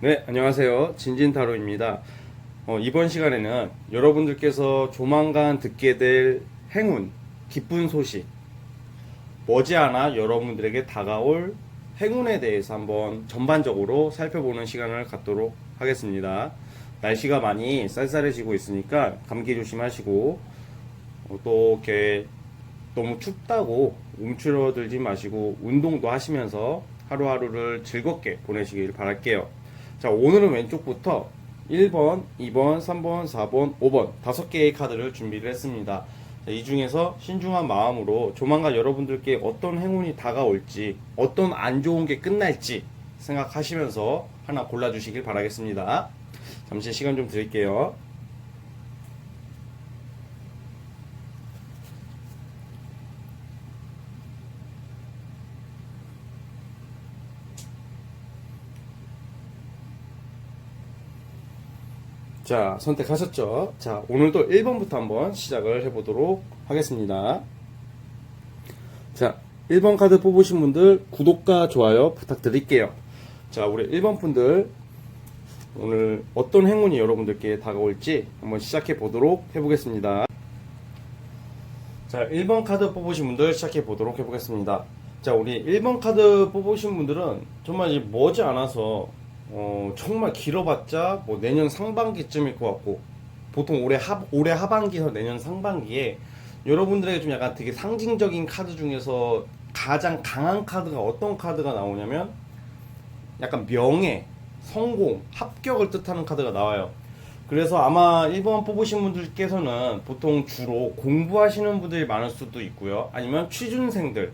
네, 안녕하세요. 진진타로입니다. 이번 시간에는 여러분들께서 조만간 듣게 될 행운, 기쁜 소식, 머지않아 여러분들에게 다가올 행운에 대해서 한번 전반적으로 살펴보는 시간을 갖도록 하겠습니다. 날씨가 많이 쌀쌀해지고 있으니까 감기 조심하시고, 또 이렇게 너무 춥다고 움츠러들지 마시고 운동도 하시면서 하루하루를 즐겁게 보내시길 바랄게요. 자, 오늘은 왼쪽부터 1번, 2번, 3번, 4번, 5번 5개의 카드를 준비를 했습니다. 자, 이 중에서 신중한 마음으로 조만간 여러분들께 어떤 행운이 다가올지, 어떤 안 좋은 게 끝날지 생각하시면서 하나 골라주시길 바라겠습니다. 잠시 시간 좀 드릴게요. 자, 선택하셨죠? 자, 오늘도 1번부터 한번 시작을 해보도록 하겠습니다. 자, 1번 카드 뽑으신 분들 구독과 좋아요 부탁드릴게요. 자, 우리 1번 분들 오늘 어떤 행운이 여러분들께 다가올지 한번 시작해 보도록 해보겠습니다. 자, 1번 카드 뽑으신 분들 시작해 보도록 해보겠습니다. 자, 우리 1번 카드 뽑으신 분들은 정말 이제 머지않아서 정말 길어봤자 뭐 내년 상반기쯤일 것 같고, 보통 올해 하반기에서 내년 상반기에 여러분들에게 좀 약간 되게 상징적인 카드 중에서 가장 강한 카드가 어떤 카드가 나오냐면 약간 명예, 성공, 합격을 뜻하는 카드가 나와요. 그래서 아마 1번 뽑으신 분들께서는 보통 주로 공부하시는 분들이 많을 수도 있고요. 아니면 취준생들,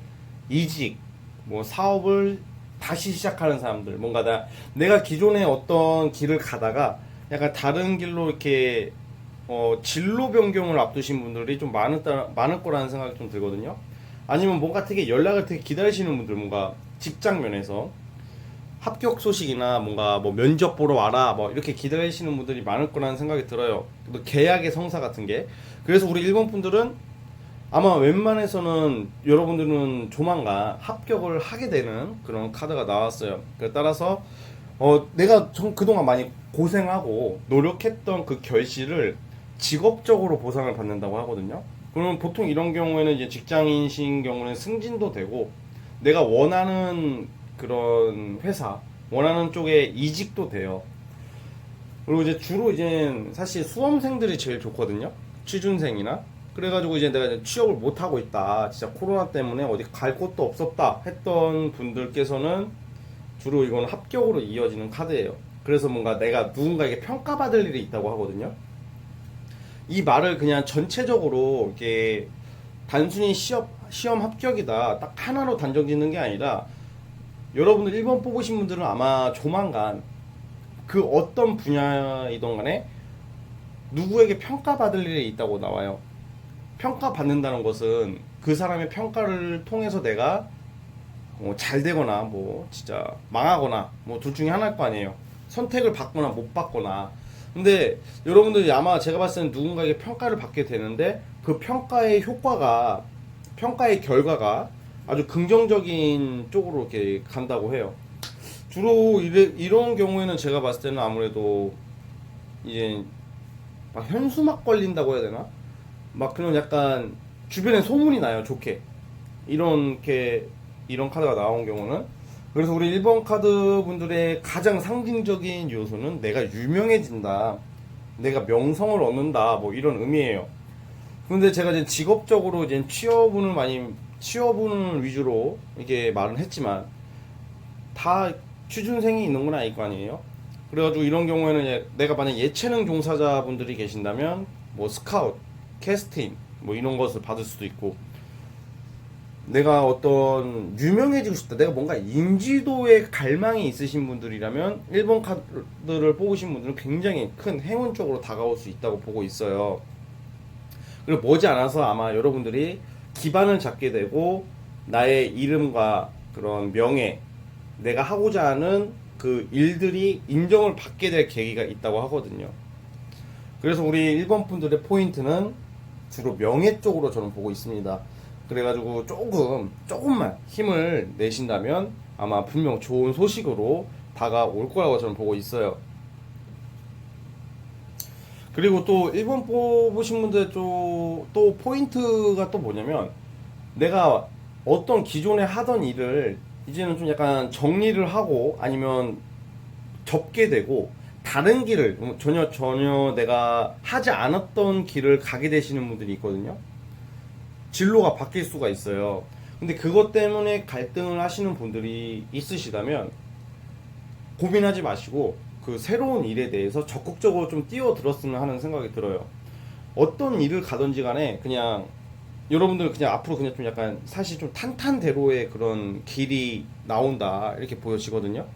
이직, 뭐 사업을 다시 시작하는 사람들, 뭔가 내가 기존에 어떤 길을 가다가 약간 다른 길로 이렇게 진로 변경을 앞두신 분들이 좀 많을 거라는 생각이 좀 들거든요. 아니면 뭔가 되게 연락을 되게 기다리시는 분들, 뭔가 직장 면에서 합격 소식이나 뭔가 뭐 면접 보러 와라 뭐 이렇게 기다리시는 분들이 많을 거라는 생각이 들어요. 또 계약의 성사 같은 게. 그래서 우리 일본 분들은 아마 웬만해서는 여러분들은 조만간 합격을 하게 되는 그런 카드가 나왔어요. 따라서 내가 그동안 많이 고생하고 노력했던 그 결실을 직업적으로 보상을 받는다고 하거든요. 그러면 보통 이런 경우에는 이제 직장인신 경우는 승진도 되고 내가 원하는 그런 회사, 원하는 쪽에 이직도 돼요. 그리고 이제 주로 이제 사실 수험생들이 제일 좋거든요. 취준생이나. 그래가지고 이제 내가 이제 취업을 못 하고 있다. 진짜 코로나 때문에 어디 갈 곳도 없었다 했던 분들께서는 주로 이건 합격으로 이어지는 카드예요. 그래서 뭔가 내가 누군가에게 평가받을 일이 있다고 하거든요. 이 말을 그냥 전체적으로 이렇게 단순히 시험 합격이다 딱 하나로 단정 짓는 게 아니라 여러분들 1번 뽑으신 분들은 아마 조만간 그 어떤 분야이든 간에 누구에게 평가받을 일이 있다고 나와요. 평가받는다는 것은 그 사람의 평가를 통해서 내가 잘 되거나 뭐 진짜 망하거나 뭐 둘 중에 하나일 거 아니에요. 선택을 받거나 못 받거나. 근데 여러분들이 아마 제가 봤을 때는 누군가에게 평가를 받게 되는데 그 평가의 결과가 아주 긍정적인 쪽으로 이렇게 간다고 해요. 주로 이런 경우에는 제가 봤을 때는 아무래도 이제 막 현수막 걸린다고 해야 되나? 막 그런 약간 주변에 소문이 나요, 좋게. 이렇게, 이런 카드가 나온 경우는. 그래서 우리 1번 카드 분들의 가장 상징적인 요소는 내가 유명해진다. 내가 명성을 얻는다. 뭐 이런 의미예요. 근데 제가 이제 직업적으로 이제 취업운을 위주로 이게 말은 했지만 다 취준생이 있는 건 아닐 거 아니에요. 그래가지고 이런 경우에는 내가 만약 예체능 종사자분들이 계신다면 뭐 스카웃, 캐스팅 뭐 이런 것을 받을 수도 있고, 내가 어떤 유명해지고 싶다, 내가 뭔가 인지도에 갈망이 있으신 분들이라면 1번 카드를 뽑으신 분들은 굉장히 큰 행운 쪽으로 다가올 수 있다고 보고 있어요. 그리고 머지않아서 아마 여러분들이 기반을 잡게 되고 나의 이름과 그런 명예, 내가 하고자 하는 그 일들이 인정을 받게 될 계기가 있다고 하거든요. 그래서 우리 1번 분들의 포인트는 주로 명예 쪽으로 저는 보고 있습니다. 그래가지고 조금만 힘을 내신다면 아마 분명 좋은 소식으로 다가올 거라고 저는 보고 있어요. 그리고 또 1번 뽑으신 분들 또 포인트가 또 뭐냐면, 내가 어떤 기존에 하던 일을 이제는 좀 약간 정리를 하고 아니면 접게 되고 다른 길을 전혀 내가 하지 않았던 길을 가게 되시는 분들이 있거든요. 진로가 바뀔 수가 있어요. 근데 그것 때문에 갈등을 하시는 분들이 있으시다면 고민하지 마시고 그 새로운 일에 대해서 적극적으로 좀 뛰어들었으면 하는 생각이 들어요. 어떤 일을 가든지 간에 그냥 여러분들 그냥 앞으로 그냥 좀 약간 사실 좀 탄탄대로의 그런 길이 나온다 이렇게 보여지거든요.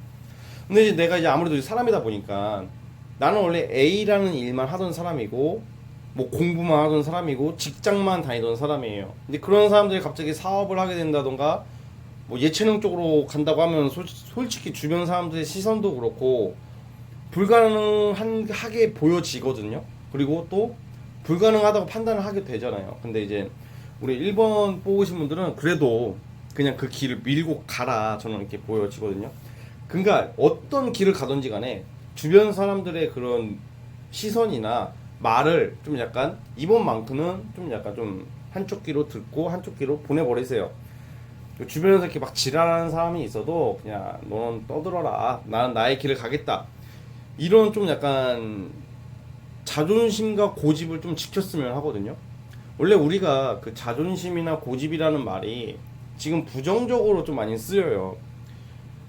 근데 이제 내가 이제 아무래도 사람이다 보니까 나는 원래 A라는 일만 하던 사람이고 뭐 공부만 하던 사람이고 직장만 다니던 사람이에요. 근데 그런 사람들이 갑자기 사업을 하게 된다던가 뭐 예체능 쪽으로 간다고 하면 솔직히 주변 사람들의 시선도 그렇고 불가능하게 보여지거든요. 그리고 또 불가능하다고 판단을 하게 되잖아요. 근데 이제 우리 1번 뽑으신 분들은 그래도 그냥 그 길을 밀고 가라 저는 이렇게 보여지거든요. 그러니까 어떤 길을 가든지 간에 주변 사람들의 그런 시선이나 말을 좀 약간 이번만큼은 좀 약간 좀 한쪽 귀로 듣고 한쪽 귀로 보내버리세요. 주변에서 이렇게 막 지랄하는 사람이 있어도 그냥 너는 떠들어라, 나는 나의 길을 가겠다, 이런 좀 약간 자존심과 고집을 좀 지켰으면 하거든요. 원래 우리가 그 자존심이나 고집이라는 말이 지금 부정적으로 좀 많이 쓰여요.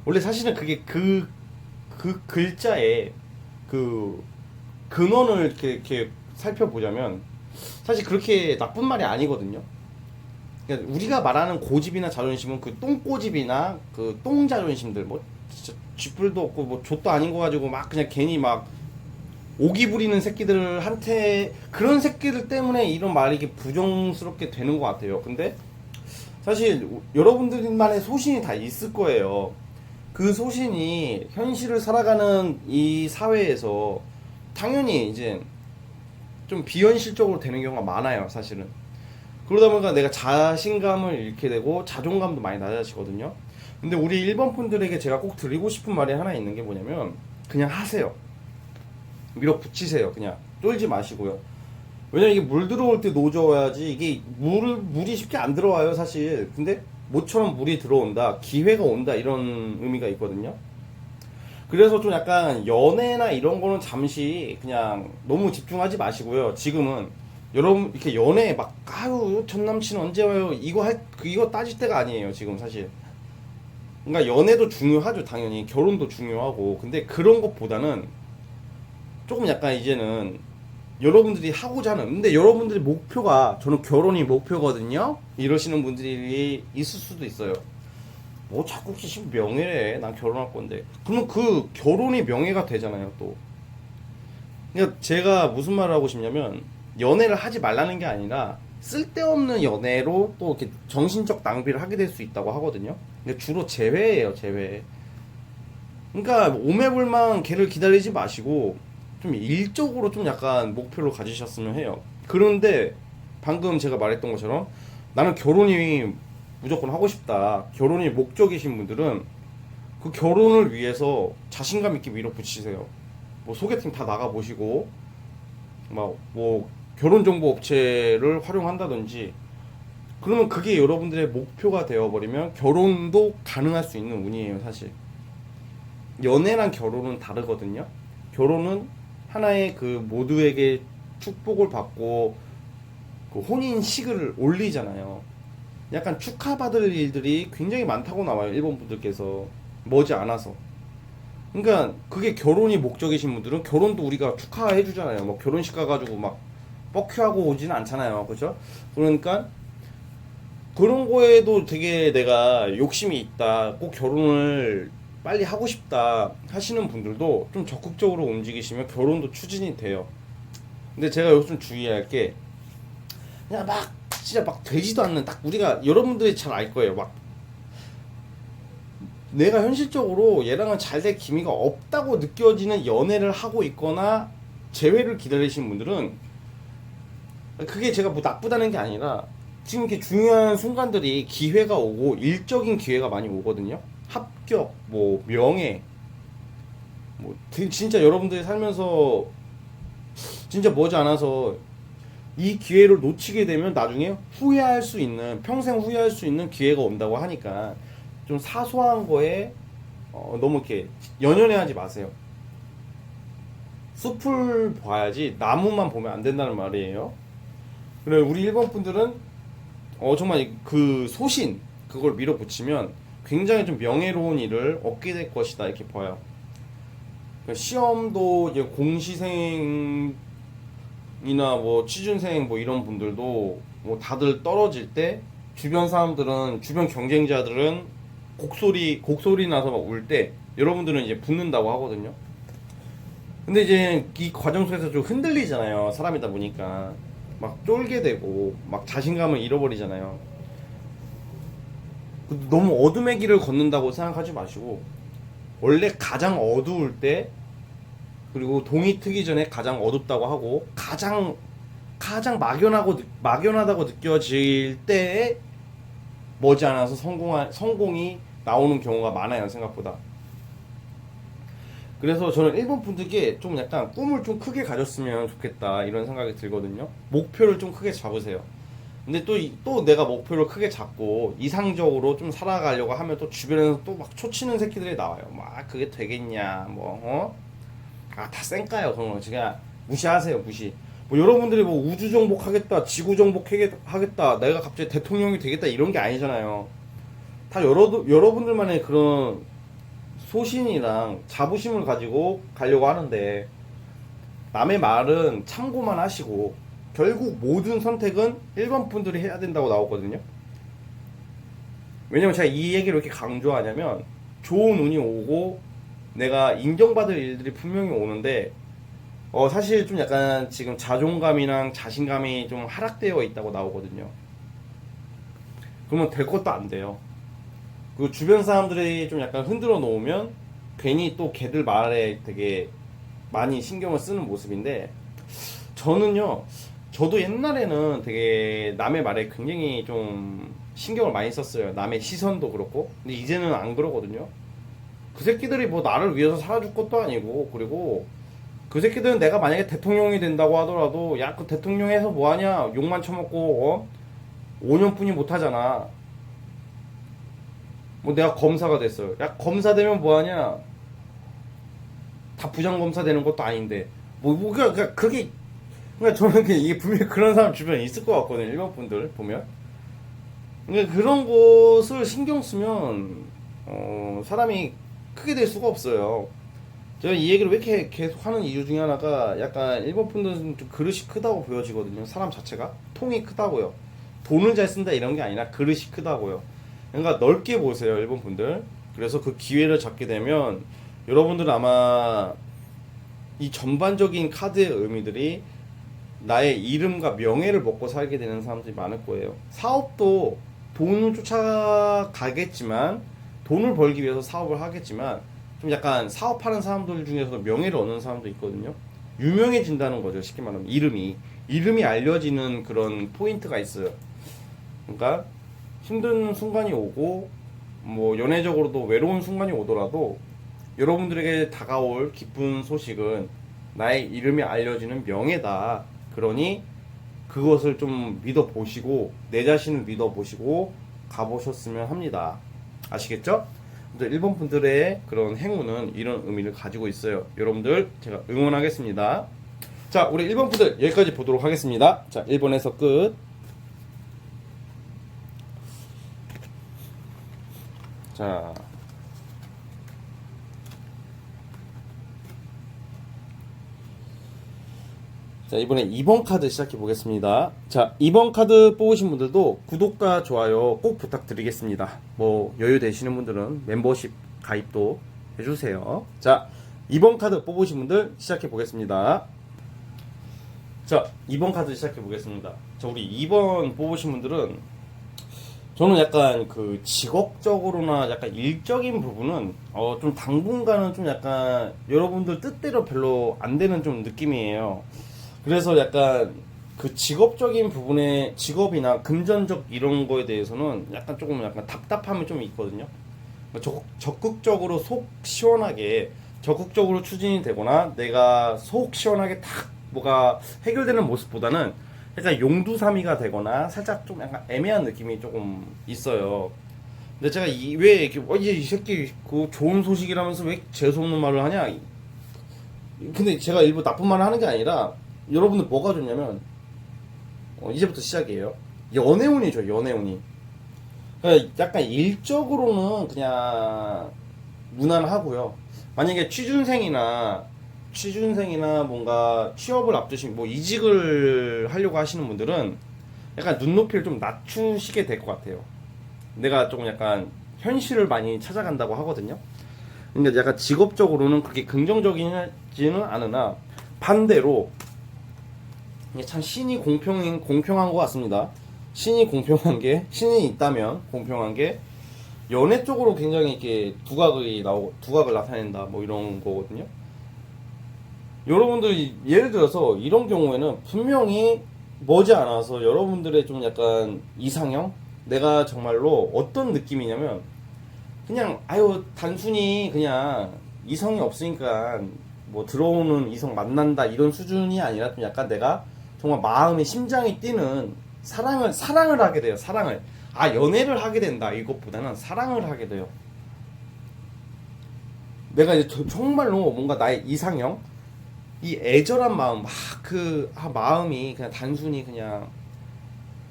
원래 사실은 그게 그 글자에 그 근원을 이렇게 살펴보자면 사실 그렇게 나쁜 말이 아니거든요. 그러니까 우리가 말하는 고집이나 자존심은 그 똥고집이나 그 똥자존심들, 뭐 진짜 쥐뿔도 없고 뭐 좆도 아닌 거 가지고 막 그냥 괜히 막 오기 부리는 새끼들한테, 그런 새끼들 때문에 이런 말이 이게 부정스럽게 되는 것 같아요. 근데 사실 여러분들만의 소신이 다 있을 거예요. 그 소신이 현실을 살아가는 이 사회에서 당연히 이제 좀 비현실적으로 되는 경우가 많아요, 사실은. 그러다 보니까 내가 자신감을 잃게 되고 자존감도 많이 낮아지거든요. 근데 우리 1번 분들에게 제가 꼭 드리고 싶은 말이 하나 있는 게 뭐냐면, 그냥 하세요. 밀어붙이세요. 그냥 쫄지 마시고요. 왜냐면 이게 물 들어올 때 노져야지, 이게 물이 쉽게 안 들어와요, 사실. 근데 모처럼 물이 들어온다, 기회가 온다, 이런 의미가 있거든요. 그래서 좀 약간 연애나 이런 거는 잠시 그냥 너무 집중하지 마시고요. 지금은 여러분 이렇게 연애 막 아유 전 남친 언제 와요 이거 따질 때가 아니에요, 지금 사실. 그러니까 연애도 중요하죠, 당연히. 결혼도 중요하고. 근데 그런 것보다는 조금 약간 이제는 여러분들이 하고자 하는, 근데 여러분들의 목표가 저는 결혼이 목표거든요, 이러시는 분들이 있을 수도 있어요. 뭐 자꾸 지금 명예래, 난 결혼할 건데. 그러면 그 결혼이 명예가 되잖아요, 또. 그러니까 제가 무슨 말을 하고 싶냐면, 연애를 하지 말라는 게 아니라 쓸데없는 연애로 또 이렇게 정신적 낭비를 하게 될 수 있다고 하거든요. 근데 주로 제외예요, 제외. 그러니까 오매불망 걔를 기다리지 마시고 좀 일적으로 좀 약간 목표를 가지셨으면 해요. 그런데 방금 제가 말했던 것처럼 나는 결혼이 무조건 하고 싶다, 결혼이 목적이신 분들은 그 결혼을 위해서 자신감 있게 밀어붙이세요. 뭐 소개팅 다 나가보시고 막 뭐 결혼정보 업체를 활용한다든지, 그러면 그게 여러분들의 목표가 되어버리면 결혼도 가능할 수 있는 운이에요, 사실. 연애랑 결혼은 다르거든요. 결혼은 하나의 그 모두에게 축복을 받고 그 혼인식을 올리잖아요. 약간 축하받을 일들이 굉장히 많다고 나와요, 일본 분들께서. 머지않아서. 그러니까 그게 결혼이 목적이신 분들은 결혼도 우리가 축하해 주잖아요. 뭐 결혼식 가가지고 막 뻑큐하고 오지는 않잖아요, 그죠? 그러니까 그런 거에도 되게 내가 욕심이 있다, 꼭 결혼을 빨리 하고 싶다 하시는 분들도 좀 적극적으로 움직이시면 결혼도 추진이 돼요. 근데 제가 여기서 좀 주의할 게, 그냥 막 진짜 막 되지도 않는, 딱 우리가 여러분들이 잘 알 거예요. 막 내가 현실적으로 얘랑은 잘 될 기미가 없다고 느껴지는 연애를 하고 있거나 재회를 기다리시는 분들은, 그게 제가 뭐 나쁘다는 게 아니라 지금 이렇게 중요한 순간들이 기회가 오고 일적인 기회가 많이 오거든요. 합격, 뭐 명예, 뭐 진짜 여러분들이 살면서 진짜 머지않아서 이 기회를 놓치게 되면 나중에 후회할 수 있는, 평생 후회할 수 있는 기회가 온다고 하니까 좀 사소한 거에 너무 이렇게 연연해하지 마세요. 숲을 봐야지 나무만 보면 안 된다는 말이에요. 그래, 우리 일본 분들은 정말 그 소신 그걸 밀어붙이면 굉장히 좀 명예로운 일을 얻게 될 것이다 이렇게 봐요. 시험도 이제 공시생이나 뭐 취준생 뭐 이런 분들도 뭐 다들 떨어질 때 주변 사람들은, 주변 경쟁자들은 곡소리 나서 막 울 때 여러분들은 이제 붙는다고 하거든요. 근데 이제 이 과정 속에서 좀 흔들리잖아요. 사람이다 보니까 막 쫄게 되고 막 자신감을 잃어버리잖아요. 너무 어둠의 길을 걷는다고 생각하지 마시고, 원래 가장 어두울 때, 그리고 동이 트기 전에 가장 어둡다고 하고 가장 막연하다고 느껴질 때에 머지않아서 성공이 나오는 경우가 많아요, 생각보다. 그래서 저는 일본 분들께 좀 약간 꿈을 좀 크게 가졌으면 좋겠다 이런 생각이 들거든요. 목표를 좀 크게 잡으세요. 근데 또 내가 목표를 크게 잡고 이상적으로 좀 살아가려고 하면 또 주변에서 또 막 초치는 새끼들이 나와요. 막 그게 되겠냐, 다 쌩까요. 그런 거 그냥 무시하세요, 무시. 뭐 여러분들이 뭐 우주 정복하겠다, 지구 정복하겠다, 내가 갑자기 대통령이 되겠다 이런 게 아니잖아요. 다 여러분들만의 그런 소신이랑 자부심을 가지고 가려고 하는데, 남의 말은 참고만 하시고 결국 모든 선택은 일반 분들이 해야 된다고 나오거든요. 왜냐면 제가 이 얘기를 왜 이렇게 강조하냐면, 좋은 운이 오고 내가 인정받을 일들이 분명히 오는데 사실 좀 약간 지금 자존감이랑 자신감이 좀 하락되어 있다고 나오거든요. 그러면 될 것도 안 돼요. 그 주변 사람들이 좀 약간 흔들어 놓으면 괜히 또 걔들 말에 되게 많이 신경을 쓰는 모습인데, 저도 옛날에는 되게 남의 말에 굉장히 좀 신경을 많이 썼어요. 남의 시선도 그렇고. 근데 이제는 안 그러거든요. 그 새끼들이 뭐 나를 위해서 살아줄 것도 아니고, 그리고 그 새끼들은 내가 만약에 대통령이 된다고 하더라도, 야, 그 대통령 해서 뭐하냐, 욕만 처먹고 5년뿐이 못하잖아. 뭐 내가 검사가 됐어요. 야, 검사 되면 뭐하냐, 다 부장검사 되는 것도 아닌데 그러니까 그게, 그러니까 저는 이게 분명히 그런 사람 주변에 있을 것 같거든요, 일반 분들 보면. 그러니까 그런 것을 신경 쓰면 사람이 크게 될 수가 없어요. 제가 이 얘기를 왜 이렇게 계속 하는 이유 중에 하나가, 약간 일본 분들은 좀 그릇이 크다고 보여지거든요. 사람 자체가 통이 크다고요. 돈을 잘 쓴다 이런 게 아니라 그릇이 크다고요. 그러니까 넓게 보세요, 일본 분들. 그래서 그 기회를 잡게 되면 여러분들은 아마 이 전반적인 카드의 의미들이 나의 이름과 명예를 먹고 살게 되는 사람들이 많을 거예요. 사업도 돈을 쫓아가겠지만, 돈을 벌기 위해서 사업을 하겠지만, 좀 약간 사업하는 사람들 중에서도 명예를 얻는 사람도 있거든요. 유명해진다는 거죠, 쉽게 말하면. 이름이 알려지는 그런 포인트가 있어요. 그러니까 힘든 순간이 오고 뭐 연애적으로도 외로운 순간이 오더라도 여러분들에게 다가올 기쁜 소식은 나의 이름이 알려지는 명예다. 그러니 그것을 좀 믿어보시고, 내 자신을 믿어보시고 가보셨으면 합니다. 아시겠죠? 일본 분들의 그런 행운은 이런 의미를 가지고 있어요. 여러분들 제가 응원하겠습니다. 자, 우리 일본 분들 여기까지 보도록 하겠습니다. 자, 일본에서 끝. 자, 이번에 2번 카드 시작해 보겠습니다. 자, 2번 카드 뽑으신 분들도 구독과 좋아요 꼭 부탁드리겠습니다. 뭐 여유 되시는 분들은 멤버십 가입도 해주세요. 자, 2번 카드 뽑으신 분들 시작해 보겠습니다. 자, 2번 카드 시작해 보겠습니다. 자, 우리 2번 뽑으신 분들은, 저는 약간 그 직업적으로나 약간 일적인 부분은 좀 당분간은 좀 약간 여러분들 뜻대로 별로 안 되는 좀 느낌이에요. 그래서 약간 그 직업적인 부분에, 직업이나 금전적 이런 거에 대해서는 약간 조금 약간 답답함이 좀 있거든요. 적극적으로 속 시원하게 적극적으로 추진이 되거나 내가 속 시원하게 탁 뭐가 해결되는 모습보다는 약간 용두사미가 되거나 살짝 좀 약간 애매한 느낌이 조금 있어요. 근데 제가 왜 이렇게 이 새끼 그 좋은 소식이라면서 왜 재수없는 말을 하냐? 근데 제가 일부 나쁜 말을 하는 게 아니라 여러분들 뭐가 좋냐면 이제부터 시작이에요. 연애운이죠, 연애운이. 그러니까 약간 일적으로는 그냥 무난하고요. 만약에 취준생이나 뭔가 취업을 앞두신 뭐 이직을 하려고 하시는 분들은 약간 눈높이를 좀 낮추시게 될 것 같아요. 내가 조금 약간 현실을 많이 찾아간다고 하거든요. 그러니까 약간 직업적으로는 그렇게 긍정적이지는 않으나 반대로 이게 참 공평한 것 같습니다. 신이 있다면 공평한 게 연애 쪽으로 굉장히 이렇게 두각을 나타낸다 뭐 이런 거거든요. 여러분들 예를 들어서 이런 경우에는 분명히 머지않아서 여러분들의 좀 약간 이상형, 내가 정말로 어떤 느낌이냐면 그냥 아유 단순히 그냥 이성이 없으니까 뭐 들어오는 이성 만난다 이런 수준이 아니라 좀 약간 내가 정말 마음의 심장이 뛰는 사랑을 하게 돼요. 사랑을. 연애를 하게 된다 이것보다는 사랑을 하게 돼요. 내가 이제 정말로 뭔가 나의 이상형, 이 애절한 마음, 마음이 그냥 단순히 그냥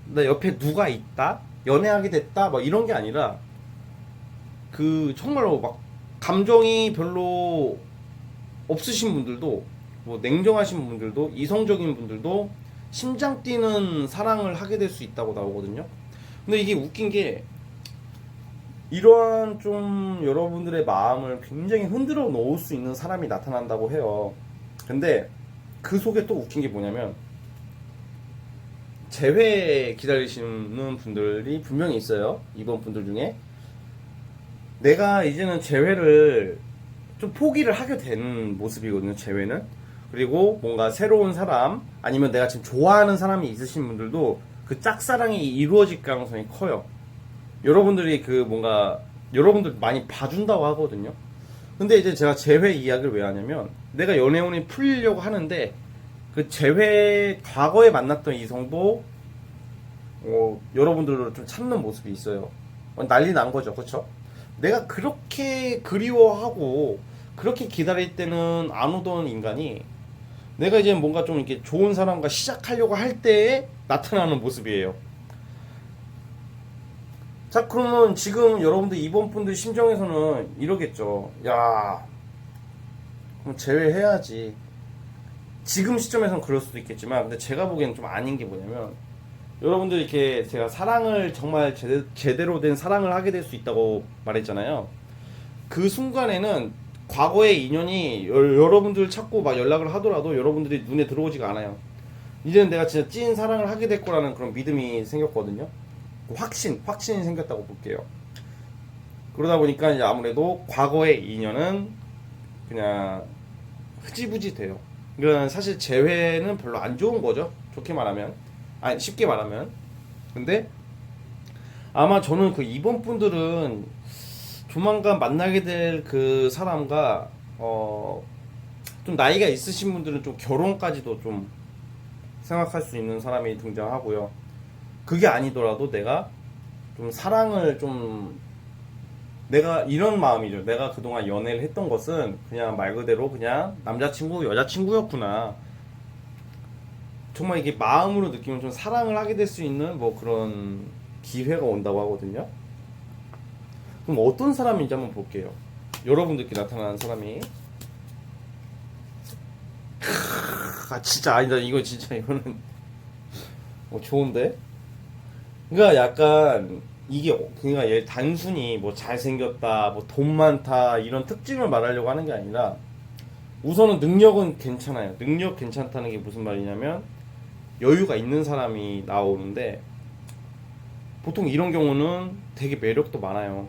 나 옆에 누가 있다, 연애하게 됐다, 뭐 이런 게 아니라 그 정말로 막 감정이 별로 없으신 분들도, 뭐 냉정하신 분들도, 이성적인 분들도 심장 뛰는 사랑을 하게 될 수 있다고 나오거든요. 근데 이게 웃긴 게 이러한 좀 여러분들의 마음을 굉장히 흔들어 놓을 수 있는 사람이 나타난다고 해요. 근데 그 속에 또 웃긴 게 뭐냐면 재회 기다리시는 분들이 분명히 있어요. 이번 분들 중에 내가 이제는 재회를 좀 포기를 하게 되는 모습이거든요. 재회는. 그리고 뭔가 새로운 사람 아니면 내가 지금 좋아하는 사람이 있으신 분들도 그 짝사랑이 이루어질 가능성이 커요. 여러분들이 여러분들 많이 봐준다고 하거든요. 근데 이제 제가 재회 이야기를 왜 하냐면 내가 연애운이 풀리려고 하는데 그 재회 과거에 만났던 이성도 여러분들을 좀 참는 모습이 있어요. 난리 난 거죠, 그렇죠? 내가 그렇게 그리워하고 그렇게 기다릴 때는 안 오던 인간이 내가 이제 뭔가 좀 이렇게 좋은 사람과 시작하려고 할 때에 나타나는 모습이에요. 자, 그러면 지금 여러분들 이번 분들 심정에서는 이러겠죠. 야, 그럼 제외해야지. 지금 시점에서는 그럴 수도 있겠지만, 근데 제가 보기에는 좀 아닌 게 뭐냐면, 여러분들 이렇게 제가 사랑을 정말 제대로 된 사랑을 하게 될 수 있다고 말했잖아요. 그 순간에는 과거의 인연이 여러분들 찾고 막 연락을 하더라도 여러분들이 눈에 들어오지가 않아요. 이제는 내가 진짜 찐 사랑을 하게 될 거라는 그런 믿음이 생겼거든요. 확신이 생겼다고 볼게요. 그러다 보니까 이제 아무래도 과거의 인연은 그냥 흐지부지 돼요. 그러니까 사실 재회는 별로 안 좋은 거죠. 좋게 말하면. 아니, 쉽게 말하면. 근데 아마 저는 그 이번 분들은 조만간 만나게 될 그 사람과 좀 나이가 있으신 분들은 좀 결혼까지도 좀 생각할 수 있는 사람이 등장하고요. 그게 아니더라도 내가 좀 사랑을 좀 내가 이런 마음이죠. 내가 그동안 연애를 했던 것은 그냥 말 그대로 그냥 남자친구, 여자친구였구나. 정말 이게 마음으로 느끼면 좀 사랑을 하게 될 수 있는 뭐 그런 기회가 온다고 하거든요. 그럼 어떤 사람인지 한번 볼게요. 여러분들께 나타나는 사람이. 진짜 아니다. 이거는 좋은데? 그러니까 약간 이게 그러니까 얘 단순히 뭐 잘생겼다, 뭐 돈 많다 이런 특징을 말하려고 하는 게 아니라 우선은 능력은 괜찮아요. 능력 괜찮다는 게 무슨 말이냐면 여유가 있는 사람이 나오는데 보통 이런 경우는 되게 매력도 많아요.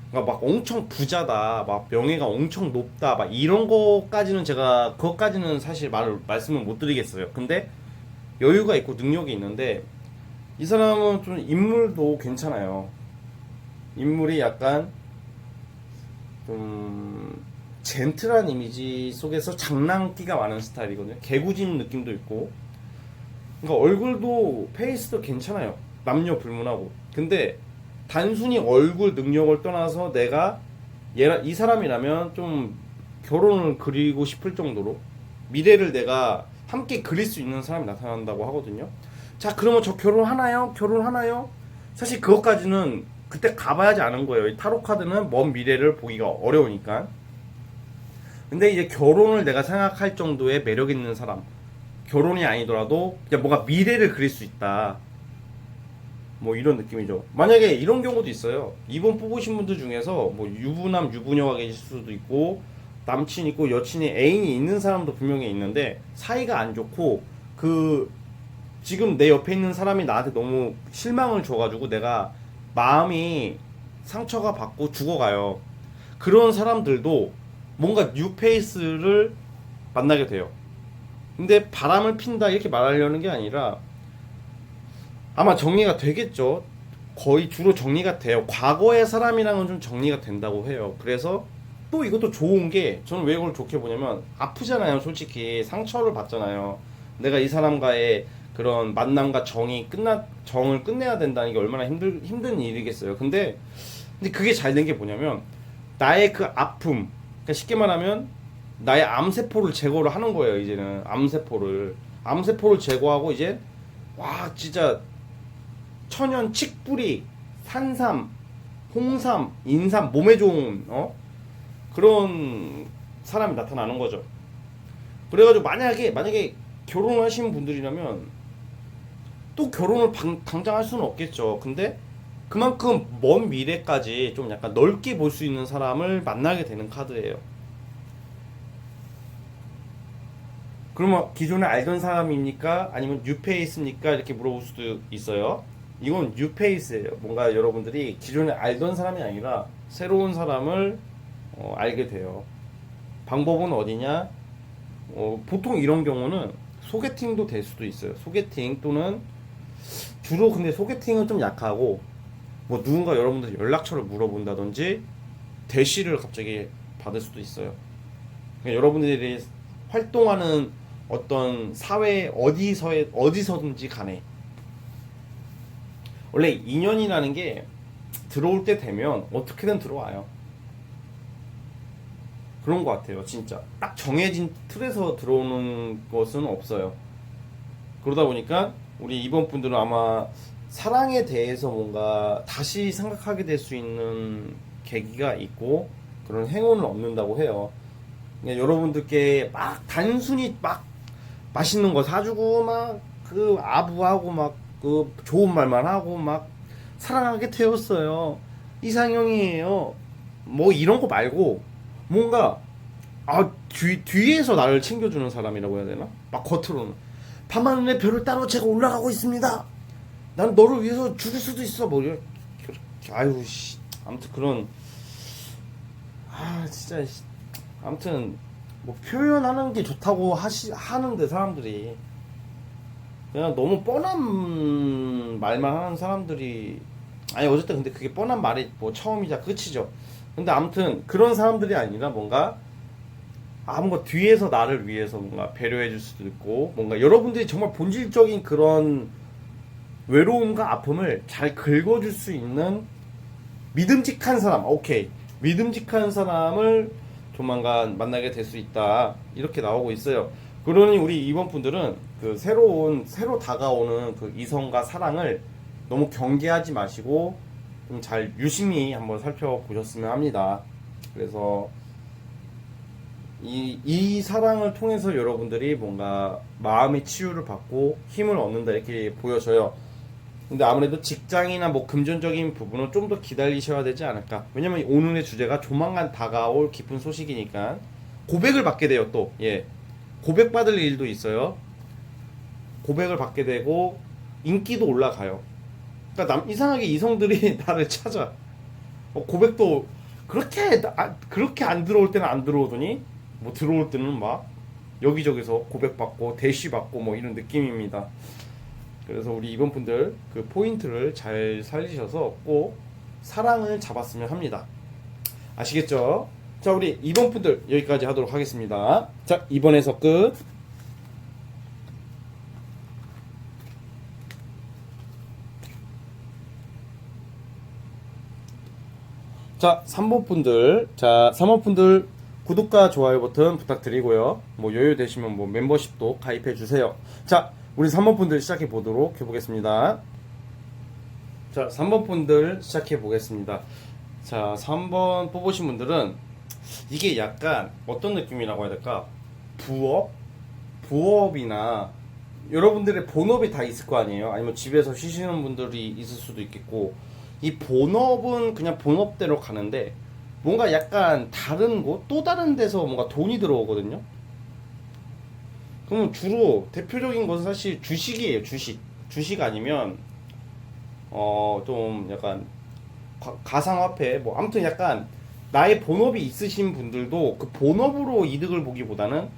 그러니까 막 엄청 부자다, 막 명예가 엄청 높다, 막 이런 거까지는 제가 그것까지는 사실 말씀을 못 드리겠어요. 근데 여유가 있고 능력이 있는데 이 사람은 좀 인물도 괜찮아요. 인물이 약간 좀 젠틀한 이미지 속에서 장난기가 많은 스타일이거든요. 개구짐 느낌도 있고. 그러니까 얼굴도 페이스도 괜찮아요. 남녀 불문하고. 근데 단순히 얼굴 능력을 떠나서 내가 이 사람이라면 좀 결혼을 그리고 싶을 정도로 미래를 내가 함께 그릴 수 있는 사람이 나타난다고 하거든요. 자, 그러면 저 결혼하나요? 결혼하나요? 사실 그것까지는 그때 가봐야지 아는 거예요. 이 타로 카드는 먼 미래를 보기가 어려우니까. 근데 이제 결혼을 내가 생각할 정도의 매력 있는 사람, 결혼이 아니더라도 그냥 뭔가 미래를 그릴 수 있다. 뭐 이런 느낌이죠. 만약에 이런 경우도 있어요. 이번 뽑으신 분들 중에서 뭐 유부남, 유부녀가 계실 수도 있고 남친 있고 여친이 애인이 있는 사람도 분명히 있는데 사이가 안 좋고 그 지금 내 옆에 있는 사람이 나한테 너무 실망을 줘가지고 내가 마음이 상처가 받고 죽어가요. 그런 사람들도 뭔가 뉴페이스를 만나게 돼요. 근데 바람을 핀다 이렇게 말하려는 게 아니라 아마 정리가 되겠죠. 거의 주로 정리가 돼요. 과거의 사람이랑은 좀 정리가 된다고 해요. 그래서 또 이것도 좋은 게 저는 왜 이걸 좋게 보냐면 아프잖아요. 솔직히 상처를 받잖아요. 내가 이 사람과의 그런 만남과 정을 끝내야 된다는 게 얼마나 힘든 일이겠어요. 근데 그게 잘 된 게 뭐냐면 나의 그 아픔, 그러니까 쉽게 말하면 나의 암세포를 제거를 하는 거예요. 이제는 암세포를 제거하고 이제 와 진짜 천연 칡뿌리, 산삼, 홍삼, 인삼 몸에 좋은 그런 사람이 나타나는 거죠. 그래가지고 만약에 결혼하신 분들이라면 또 결혼을 당장 할 수는 없겠죠. 근데 그만큼 먼 미래까지 좀 약간 넓게 볼 수 있는 사람을 만나게 되는 카드예요. 그러면 기존에 알던 사람입니까? 아니면 뉴페이스입니까? 이렇게 물어볼 수도 있어요. 이건 뉴페이스예요. 뭔가 여러분들이 기존에 알던 사람이 아니라 새로운 사람을 알게 돼요. 방법은 어디냐? 보통 이런 경우는 소개팅도 될 수도 있어요. 소개팅 또는 주로 근데 소개팅은 좀 약하고 뭐 누군가 여러분들 연락처를 물어본다든지 대시를 갑자기 받을 수도 있어요. 그러니까 여러분들이 활동하는 어떤 사회 어디서든지 간에 원래 인연이라는 게 들어올 때 되면 어떻게든 들어와요. 그런 것 같아요. 진짜 딱 정해진 틀에서 들어오는 것은 없어요. 그러다 보니까 우리 이번 분들은 아마 사랑에 대해서 뭔가 다시 생각하게 될 수 있는 계기가 있고 그런 행운을 얻는다고 해요. 그러니까 여러분들께 막 단순히 막 맛있는 거 사주고 막 그 아부하고 막 그 좋은 말만 하고 막 사랑하게 되었어요. 이상형이에요. 뭐 이런 거 말고 뭔가 뒤에서 나를 챙겨주는 사람이라고 해야 되나? 막 겉으로는 밤하늘의 별을 따로 제가 올라가고 있습니다. 난 너를 위해서 죽을 수도 있어. 뭐 이렇게 아유 씨. 아무튼 그런 진짜 아무튼 뭐 표현하는 게 좋다고 하는데 사람들이 그냥 너무 뻔한 말만 하는 사람들이 아니 어쨌든 근데 그게 뻔한 말이 뭐 처음이자 끝이죠. 근데 아무튼 그런 사람들이 아니라 뭔가 뭔가 뒤에서 나를 위해서 뭔가 배려해 줄 수도 있고 뭔가 여러분들이 정말 본질적인 그런 외로움과 아픔을 잘 긁어줄 수 있는 믿음직한 사람, 오케이. 믿음직한 사람을 조만간 만나게 될 수 있다. 이렇게 나오고 있어요. 그러니 우리 이번 분들은 그 새로 다가오는 그 이성과 사랑을 너무 경계하지 마시고 좀 잘 유심히 한번 살펴보셨으면 합니다. 그래서 이 사랑을 통해서 여러분들이 뭔가 마음의 치유를 받고 힘을 얻는다 이렇게 보여져요. 근데 아무래도 직장이나 뭐 금전적인 부분은 좀 더 기다리셔야 되지 않을까. 왜냐면 오늘의 주제가 조만간 다가올 기쁜 소식이니까 고백을 받게 돼요. 또 고백받을 일도 있어요. 고백을 받게 되고 인기도 올라가요. 그러니까 이상하게 이성들이 나를 찾아. 고백도 그렇게 안 들어올 때는 안 들어오더니 뭐 들어올 때는 막 여기저기서 고백받고 대시받고 뭐 이런 느낌입니다. 그래서 우리 이번 분들 그 포인트를 잘 살리셔서 꼭 사랑을 잡았으면 합니다. 아시겠죠? 자, 우리 2번 분들 여기까지 하도록 하겠습니다. 자, 2번에서 끝. 자, 3번 분들. 자, 3번 분들 구독과 좋아요 버튼 부탁드리고요. 뭐 여유 되시면 뭐 멤버십도 가입해 주세요. 자, 우리 3번 분들 시작해 보도록 해 보겠습니다. 자, 3번 분들 시작해 보겠습니다. 자, 3번 뽑으신 분들은 이게 약간 어떤 느낌이라고 해야 될까? 부업? 부업이나 여러분들의 본업이 다 있을 거 아니에요? 아니면 집에서 쉬시는 분들이 있을 수도 있겠고, 이 본업은 그냥 본업대로 가는데 뭔가 약간 다른 곳, 또 다른 데서 뭔가 돈이 들어오거든요? 그러면 주로 대표적인 것은 사실 주식이에요, 주식. 주식 아니면 좀 약간 가상화폐, 뭐 아무튼 약간 나의 본업이 있으신 분들도 그 본업으로 이득을 보기보다는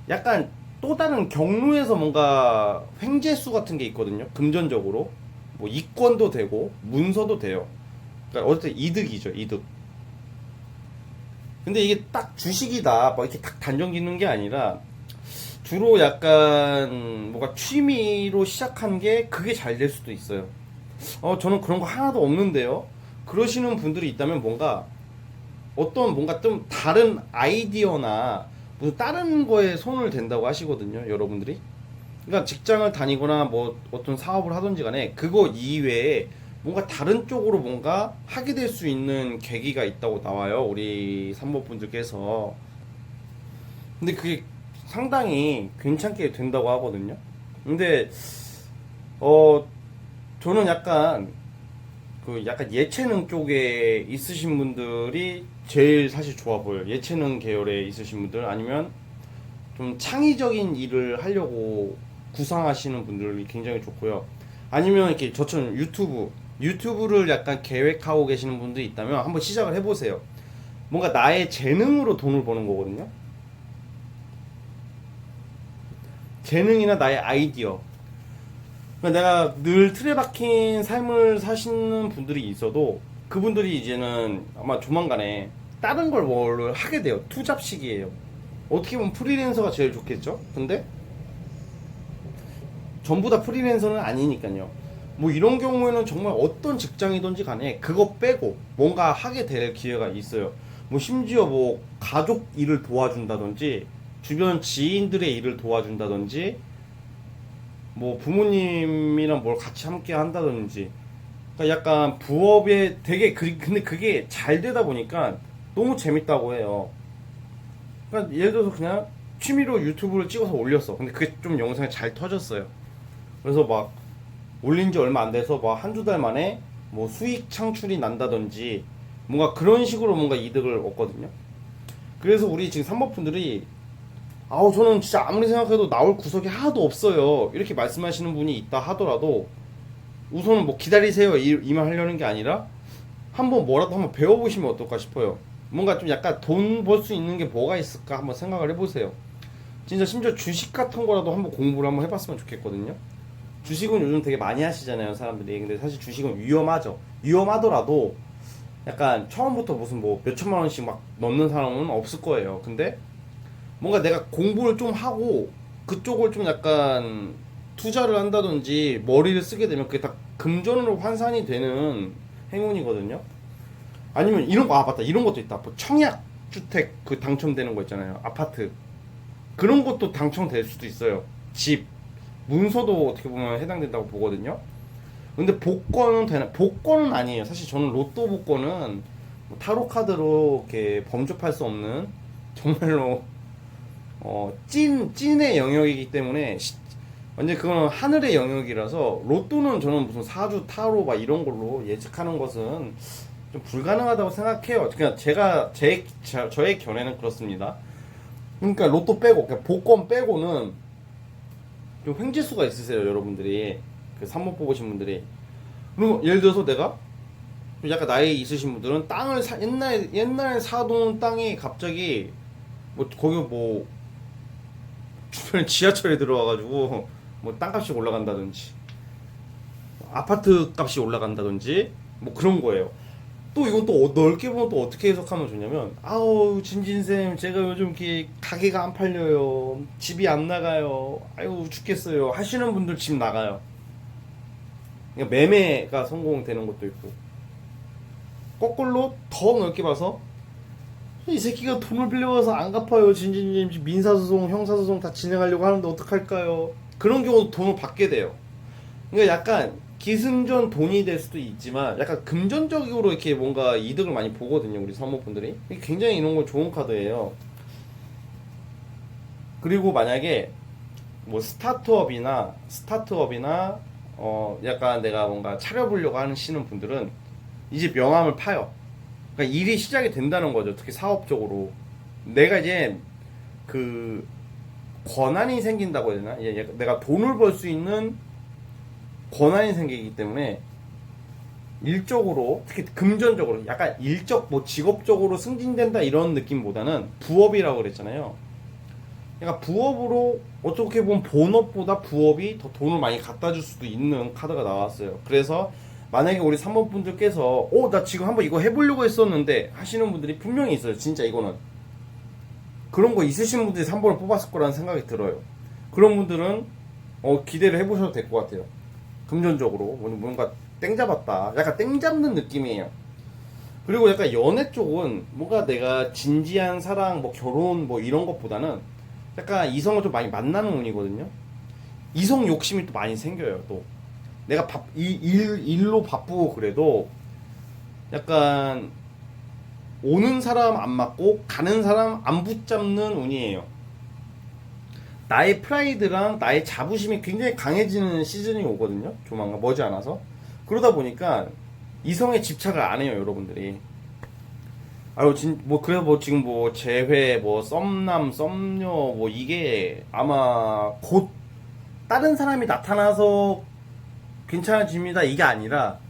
약간 또 다른 경로에서 뭔가 횡재수 같은 게 있거든요. 금전적으로 뭐 이권도 되고 문서도 돼요. 그러니까 어쨌든 이득이죠, 이득. 근데 이게 딱 주식이다 뭐 이렇게 딱 단정 짓는 게 아니라 주로 약간 뭔가 취미로 시작한 게 그게 잘 될 수도 있어요. 저는 그런 거 하나도 없는데요. 그러시는 분들이 있다면 뭔가 어떤 뭔가 좀 다른 아이디어나 무슨 다른 거에 손을 댄다고 하시거든요, 여러분들이. 그러니까 직장을 다니거나 뭐 어떤 사업을 하든지 간에 그거 이외에 뭔가 다른 쪽으로 뭔가 하게 될 수 있는 계기가 있다고 나와요, 우리 3번 분들께서. 근데 그게 상당히 괜찮게 된다고 하거든요. 근데 저는 약간 약간 예체능 쪽에 있으신 분들이 제일 사실 좋아 보여요. 예체능 계열에 있으신 분들, 아니면 좀 창의적인 일을 하려고 구상하시는 분들이 굉장히 좋고요. 아니면 이렇게 저처럼 유튜브를 약간 계획하고 계시는 분들이 있다면 한번 시작을 해보세요. 뭔가 나의 재능으로 돈을 버는 거거든요. 재능이나 나의 아이디어. 그러니까 내가 늘 틀에 박힌 삶을 사시는 분들이 있어도 그분들이 이제는 아마 조만간에 다른 걸 뭘 하게 돼요. 투잡식이에요. 어떻게 보면 프리랜서가 제일 좋겠죠? 근데 전부 다 프리랜서는 아니니까요. 뭐 이런 경우에는 정말 어떤 직장이든지 간에 그거 빼고 뭔가 하게 될 기회가 있어요. 뭐 심지어 뭐 가족 일을 도와준다든지 주변 지인들의 일을 도와준다든지 뭐 부모님이랑 뭘 같이 함께 한다든지, 그러니까 약간 부업에 되게 근데 그게 잘 되다 보니까 너무 재밌다고 해요. 그러니까 예를 들어서 그냥 취미로 유튜브를 찍어서 올렸어. 근데 그게 좀 영상이 잘 터졌어요. 그래서 막 올린 지 얼마 안 돼서 막 한두 달 만에 뭐 수익 창출이 난다든지 뭔가 그런 식으로 뭔가 이득을 얻거든요. 그래서 우리 지금 3번 분들이 저는 진짜 아무리 생각해도 나올 구석이 하나도 없어요, 이렇게 말씀하시는 분이 있다 하더라도 우선은 뭐 기다리세요 이 말 하려는 게 아니라 한번 뭐라도 한번 배워보시면 어떨까 싶어요. 뭔가 좀 약간 돈 벌 수 있는 게 뭐가 있을까 한번 생각을 해보세요. 진짜 심지어 주식 같은 거라도 한번 공부를 한번 해봤으면 좋겠거든요. 주식은 요즘 되게 많이 하시잖아요, 사람들이. 근데 사실 주식은 위험하죠. 위험하더라도 약간 처음부터 무슨 뭐 몇천만 원씩 막 넣는 사람은 없을 거예요. 근데 뭔가 내가 공부를 좀 하고 그쪽을 좀 약간 투자를 한다든지 머리를 쓰게 되면 그게 다 금전으로 환산이 되는 행운이거든요. 아니면 이런 거, 맞다, 이런 것도 있다. 뭐 청약 주택 당첨되는 거 있잖아요, 아파트. 그런 것도 당첨될 수도 있어요. 집 문서도 어떻게 보면 해당된다고 보거든요. 근데 복권은 복권은 아니에요. 사실 저는 로또 복권은 뭐 타로 카드로 이렇게 범접할 수 없는 정말로 찐의 영역이기 때문에 완전 그거는 하늘의 영역이라서, 로또는 저는 무슨 사주 타로 막 이런 걸로 예측하는 것은 좀 불가능하다고 생각해요. 그냥 저의 견해는 그렇습니다. 그러니까 로또 빼고, 그러니까 복권 빼고는 좀 횡재수가 있으세요, 여러분들이. 그 3번 뽑으신 분들이. 그럼 예를 들어서 내가 약간 나이 있으신 분들은 땅을 옛날에 사둔 땅이 갑자기 뭐 거기 뭐 주변에 지하철에 들어와가지고 뭐 땅값이 올라간다든지 아파트 값이 올라간다든지 뭐 그런 거예요. 또 이건 또 넓게 보면 또 어떻게 해석하면 좋냐면, 아우 진진쌤 제가 요즘 이렇게 가게가 안 팔려요, 집이 안 나가요, 아유 죽겠어요 하시는 분들 집 나가요. 그러니까 매매가 성공되는 것도 있고, 거꾸로 더 넓게 봐서 이 새끼가 돈을 빌려와서 안 갚아요 진진님, 민사소송 형사소송 다 진행하려고 하는데 어떡할까요, 그런 경우도 돈을 받게 돼요. 그러니까 약간 기승전 돈이 될 수도 있지만 약간 금전적으로 이렇게 뭔가 이득을 많이 보거든요, 우리 사모분들이. 굉장히 이런 건 좋은 카드예요. 그리고 만약에 뭐 스타트업이나 약간 내가 뭔가 차려보려고 하시는 분들은 이제 명함을 파요. 그러니까 일이 시작이 된다는 거죠, 특히 사업적으로. 내가 이제 그 권한이 생긴다고 해야 되나, 이제 내가 돈을 벌 수 있는 권한이 생기기 때문에 일적으로, 특히 금전적으로 약간 일적 뭐 직업적으로 승진된다 이런 느낌보다는 부업이라고 그랬잖아요. 그러니까 부업으로 어떻게 보면 본업보다 부업이 더 돈을 많이 갖다 줄 수도 있는 카드가 나왔어요. 그래서 만약에 우리 3번 분들께서 나 지금 한번 이거 해보려고 했었는데 하시는 분들이 분명히 있어요. 진짜 이거는 그런 거 있으신 분들이 3번을 뽑았을 거라는 생각이 들어요. 그런 분들은 기대를 해보셔도 될 것 같아요. 금전적으로 뭔가 땡 잡았다, 약간 땡 잡는 느낌이에요. 그리고 약간 연애 쪽은 뭔가 내가 진지한 사랑, 뭐 결혼 뭐 이런 것보다는 약간 이성을 좀 많이 만나는 운이거든요. 이성 욕심이 또 많이 생겨요. 또 내가 일로 바쁘고 그래도 약간 오는 사람 안 맞고 가는 사람 안 붙잡는 운이에요. 나의 프라이드랑 나의 자부심이 굉장히 강해지는 시즌이 오거든요, 조만간 머지않아서. 그러다 보니까 이성에 집착을 안 해요, 여러분들이. 아유, 그래서 뭐 지금 뭐 재회, 뭐 썸남, 썸녀, 뭐 이게 아마 곧 다른 사람이 나타나서 괜찮아집니다, 이게 아니라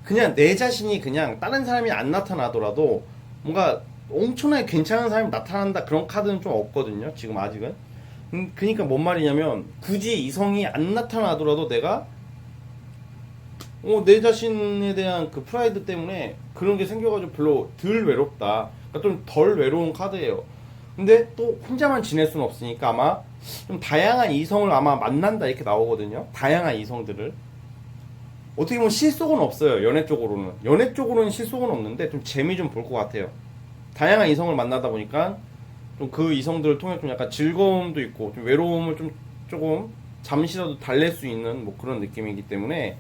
그냥 내 자신이 그냥 다른 사람이 안 나타나더라도 뭔가 엄청나게 괜찮은 사람이 나타난다, 그런 카드는 좀 없거든요, 지금 아직은. 그니까 뭔 말이냐면 굳이 이성이 안 나타나더라도 내가 내 자신에 대한 그 프라이드 때문에 그런 게 생겨가지고 별로 덜 외롭다. 그러니까 좀 덜 외로운 카드예요. 근데 또 혼자만 지낼 수는 없으니까 아마 좀 다양한 이성을 아마 만난다 이렇게 나오거든요. 다양한 이성들을. 어떻게 보면 실속은 없어요. 연애 쪽으로는. 연애 쪽으로는 실속은 없는데 좀 재미 좀 볼 것 같아요. 다양한 이성을 만나다 보니까 좀 그 이성들을 통해 좀 약간 즐거움도 있고 좀 외로움을 좀 조금 잠시라도 달랠 수 있는 뭐 그런 느낌이기 때문에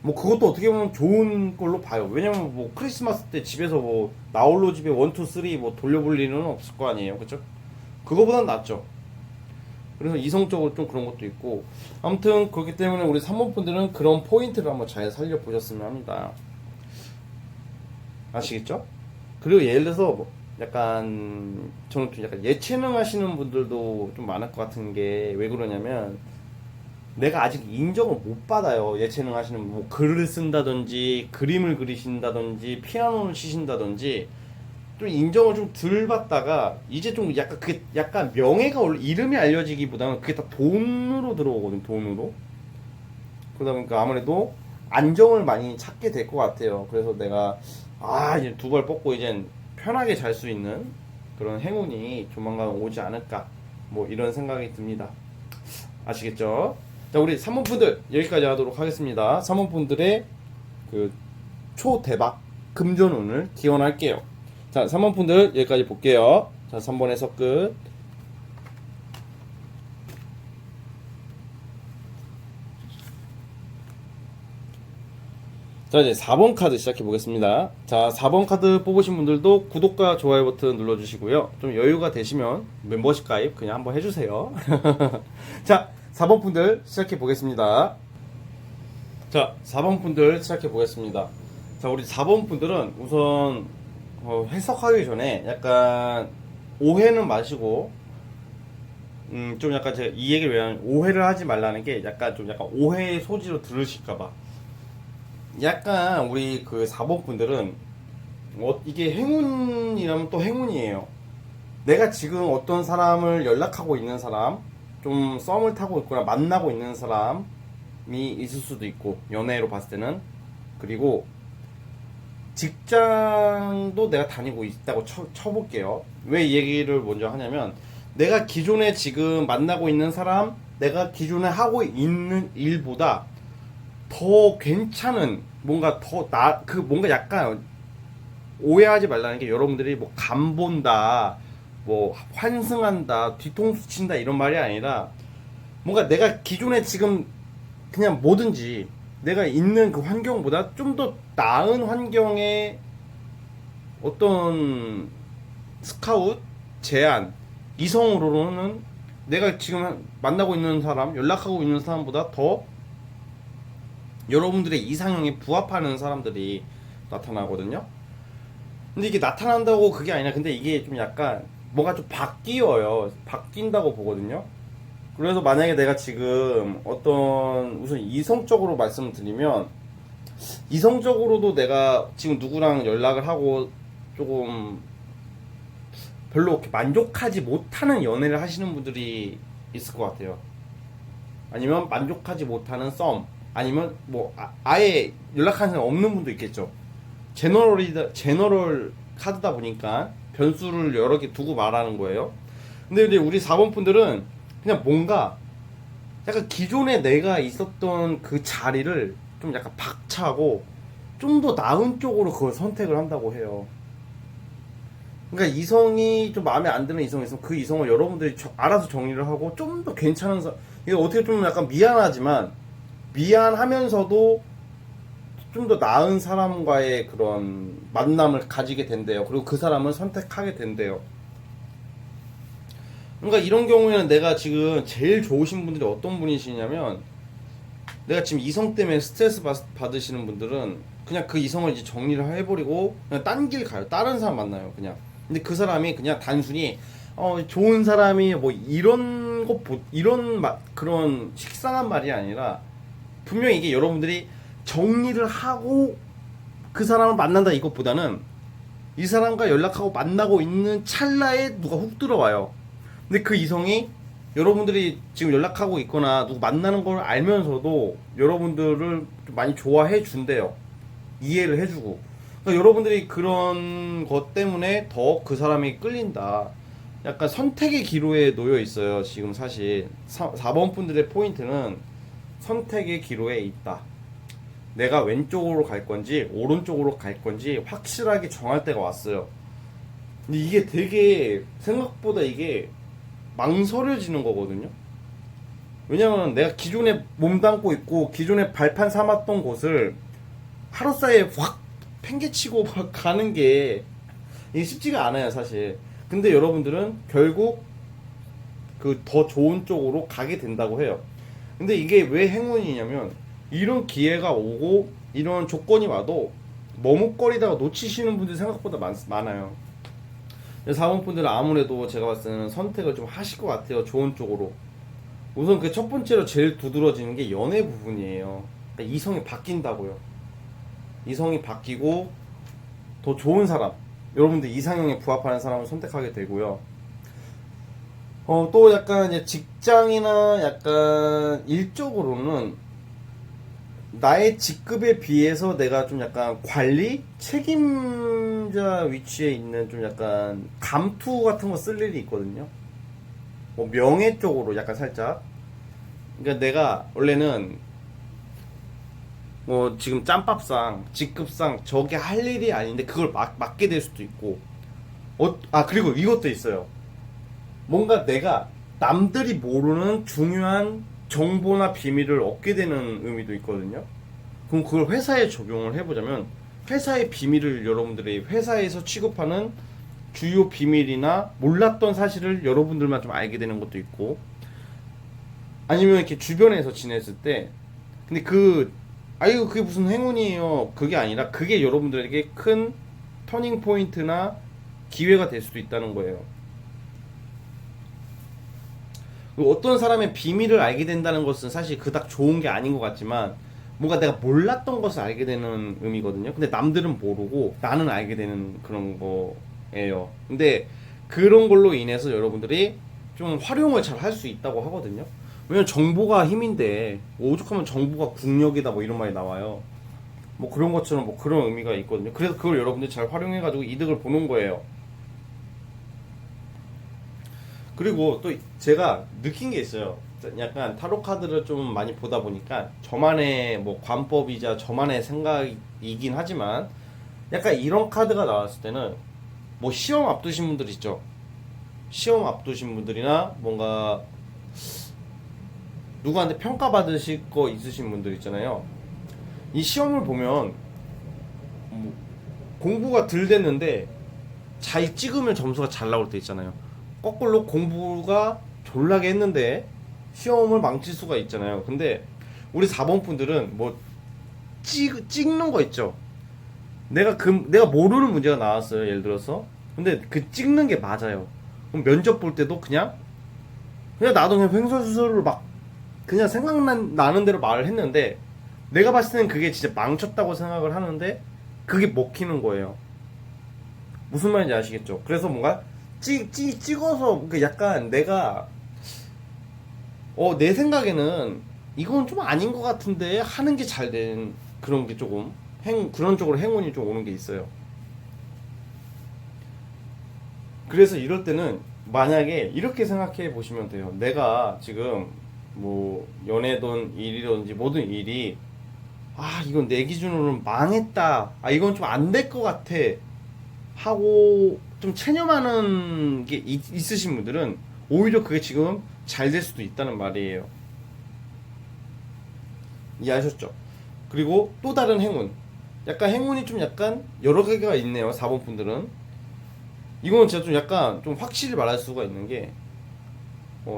뭐 그것도 어떻게 보면 좋은 걸로 봐요. 왜냐면 뭐 크리스마스 때 집에서 뭐 나홀로 집에 1, 2, 3 뭐 돌려볼 일은 없을 거 아니에요, 그쵸? 그거보단 낫죠. 그래서 이성적으로 좀 그런 것도 있고, 아무튼 그렇기 때문에 우리 3번 분들은 그런 포인트를 한번 잘 살려보셨으면 합니다. 아시겠죠? 그리고 예를 들어서 뭐 약간 저는 좀 약간 예체능 하시는 분들도 좀 많을 것 같은 게 왜 그러냐면, 내가 아직 인정을 못 받아요. 예체능 하시는 분, 뭐 글을 쓴다든지 그림을 그리신다든지 피아노를 치신다든지 좀 인정을 좀 덜 받다가 이제 좀 약간 그게 약간 명예가 올라, 이름이 알려지기보다는 그게 다 돈으로 들어오거든, 돈으로. 그러다 보니까 아무래도 안정을 많이 찾게 될 것 같아요. 그래서 내가 이제 두 발 뻗고 이젠 편하게 잘 수 있는 그런 행운이 조만간 오지 않을까, 뭐 이런 생각이 듭니다. 아시겠죠? 자, 우리 3번 분들 여기까지 하도록 하겠습니다. 3번 분들의 그 초대박 금전운을 기원할게요. 자, 3번 분들 여기까지 볼게요. 자, 3번에서 끝. 자, 이제 4번 카드 시작해 보겠습니다. 자, 4번 카드 뽑으신 분들도 구독과 좋아요 버튼 눌러주시고요. 좀 여유가 되시면 멤버십 가입 그냥 한번 해주세요. 자, 4번 분들 시작해 보겠습니다. 자, 4번 분들 시작해 보겠습니다. 자, 우리 4번 분들은 우선 해석하기 전에 약간 오해는 마시고, 좀 약간 제가 이 얘기를 왜 하냐면, 오해를 하지 말라는 게 약간 좀 약간 오해의 소지로 들으실까봐. 약간 우리 그 4번 분들은 이게 행운이라면 또 행운이에요. 내가 지금 어떤 사람을 연락하고 있는 사람, 좀 썸을 타고 있거나 만나고 있는 사람이 있을 수도 있고, 연애로 봤을 때는. 그리고 직장도 내가 다니고 있다고 쳐볼게요. 왜 이 얘기를 먼저 하냐면, 내가 기존에 지금 만나고 있는 사람, 내가 기존에 하고 있는 일보다 더 괜찮은, 뭔가 뭔가 약간 오해하지 말라는 게, 여러분들이 뭐 간본다, 뭐 환승한다, 뒤통수 친다 이런 말이 아니라, 뭔가 내가 기존에 지금 그냥 뭐든지 내가 있는 그 환경보다 좀 더 나은 환경의 어떤 스카웃, 제안, 이성으로는 내가 지금 만나고 있는 사람, 연락하고 있는 사람보다 더 여러분들의 이상형에 부합하는 사람들이 나타나거든요. 근데 이게 나타난다고 그게 아니라, 근데 이게 좀 약간 뭐가 좀 바뀐다고 보거든요. 그래서 만약에 내가 지금 우선 이성적으로 말씀을 드리면, 이성적으로도 내가 지금 누구랑 연락을 하고 조금 별로 이렇게 만족하지 못하는 연애를 하시는 분들이 있을 것 같아요. 아니면 만족하지 못하는 썸, 아니면 뭐 아예 연락하는 사람 없는 분도 있겠죠. 제너럴 카드다 보니까 변수를 여러 개 두고 말하는 거예요. 근데 우리 4번 분들은 그냥 뭔가 약간 기존에 내가 있었던 그 자리를 좀 약간 박차고 좀 더 나은 쪽으로 그걸 선택을 한다고 해요. 그러니까 이성이 좀 마음에 안 드는 이성이 있으면 그 이성을 여러분들이 알아서 정리를 하고 좀 더 괜찮은 이게 어떻게 좀 약간 미안하지만, 미안하면서도 좀 더 나은 사람과의 그런 만남을 가지게 된대요. 그리고 그 사람을 선택하게 된대요. 그러니까 이런 경우에는 내가 지금 제일 좋으신 분들이 어떤 분이시냐면, 내가 지금 이성 때문에 스트레스 받으시는 분들은 그냥 그 이성을 이제 정리를 해버리고 그냥 딴 길 가요. 다른 사람 만나요, 그냥. 근데 그 사람이 그냥 단순히 좋은 사람이 뭐 그런 식상한 말이 아니라, 분명히 이게 여러분들이 정리를 하고 그 사람을 만난다 이것보다는, 이 사람과 연락하고 만나고 있는 찰나에 누가 훅 들어와요. 근데 그 이성이 여러분들이 지금 연락하고 있거나 누구 만나는 걸 알면서도 여러분들을 좀 많이 좋아해 준대요. 이해를 해주고. 그러니까 여러분들이 그런 것 때문에 더 그 사람이 끌린다. 약간 선택의 기로에 놓여 있어요. 지금 사실 4번 분들의 포인트는 선택의 기로에 있다. 내가 왼쪽으로 갈 건지 오른쪽으로 갈 건지 확실하게 정할 때가 왔어요. 근데 이게 되게 생각보다 이게 망설여지는 거거든요. 왜냐면 내가 기존에 몸담고 있고 기존에 발판 삼았던 곳을 하루 사이에 확 팽개치고 막 가는 게 이게 쉽지가 않아요, 사실. 근데 여러분들은 결국 그 더 좋은 쪽으로 가게 된다고 해요. 근데 이게 왜 행운이냐면, 이런 기회가 오고 이런 조건이 와도 머뭇거리다가 놓치시는 분들이 생각보다 많아요. 4번 분들은 아무래도 제가 봤을 때는 선택을 좀 하실 것 같아요. 좋은 쪽으로. 우선 그 첫 번째로 제일 두드러지는 게 연애 부분이에요. 그러니까 이성이 바뀐다고요. 이성이 바뀌고 더 좋은 사람, 여러분들 이상형에 부합하는 사람을 선택하게 되고요. 또 약간 이제 직장이나 약간 일적으로는 나의 직급에 비해서 내가 좀 약간 관리? 책임자 위치에 있는 좀 약간 감투 같은 거 쓸 일이 있거든요. 뭐 명예 쪽으로 약간 살짝. 그러니까 내가 원래는 뭐 지금 짬밥상, 직급상 저게 할 일이 아닌데 그걸 맡게 될 수도 있고. 그리고 이것도 있어요. 뭔가 내가 남들이 모르는 중요한 정보나 비밀을 얻게 되는 의미도 있거든요. 그럼 그걸 회사에 적용을 해보자면, 회사의 비밀을 여러분들이 회사에서 취급하는 주요 비밀이나 몰랐던 사실을 여러분들만 좀 알게 되는 것도 있고, 아니면 이렇게 주변에서 지냈을 때, 근데 그게 무슨 행운이에요, 그게 아니라 그게 여러분들에게 큰 터닝 포인트나 기회가 될 수도 있다는 거예요. 어떤 사람의 비밀을 알게 된다는 것은 사실 그닥 좋은 게 아닌 것 같지만, 뭔가 내가 몰랐던 것을 알게 되는 의미거든요. 근데 남들은 모르고 나는 알게 되는 그런 거예요. 근데 그런 걸로 인해서 여러분들이 좀 활용을 잘 할 수 있다고 하거든요. 왜냐면 정보가 힘인데, 오죽하면 정보가 국력이다 뭐 이런 말이 나와요. 뭐 그런 것처럼 뭐 그런 의미가 있거든요. 그래서 그걸 여러분들이 잘 활용해가지고 이득을 보는 거예요. 그리고 또 제가 느낀 게 있어요. 약간 타로 카드를 좀 많이 보다 보니까 저만의 뭐 관법이자 저만의 생각이긴 하지만 약간 이런 카드가 나왔을 때는 뭐 시험 앞두신 분들 있죠. 시험 앞두신 분들이나 뭔가 누구한테 평가받으실 거 있으신 분들 있잖아요. 이 시험을 보면 뭐 공부가 덜 됐는데 잘 찍으면 점수가 잘 나올 때 있잖아요. 거꾸로 공부가 졸라게 했는데 시험을 망칠 수가 있잖아요. 근데 우리 4번 분들은 뭐 찍는 거 있죠. 내가 모르는 문제가 나왔어요. 예를 들어서. 근데 그 찍는 게 맞아요. 그럼 면접 볼 때도 그냥 나도 그냥 횡설수설로 막 그냥 생각나는 대로 말을 했는데 내가 봤을 때는 그게 진짜 망쳤다고 생각을 하는데 그게 먹히는 거예요. 무슨 말인지 아시겠죠? 그래서 뭔가 찍어서 약간 내가 내 생각에는 이건 좀 아닌 것 같은데 하는 게 잘 된 그런 게 조금 그런 쪽으로 행운이 좀 오는 게 있어요. 그래서 이럴 때는 만약에 이렇게 생각해 보시면 돼요. 내가 지금 뭐 연애든 일이든지 모든 일이 이건 내 기준으로는 망했다. 이건 좀 안 될 것 같아. 하고 좀 체념하는 게 있으신 분들은 오히려 그게 지금 잘 될 수도 있다는 말이에요. 이해하셨죠? 그리고 또 다른 행운. 약간 행운이 좀 약간 여러 개가 있네요. 4번 분들은. 이건 제가 좀 약간 좀 확실히 말할 수가 있는 게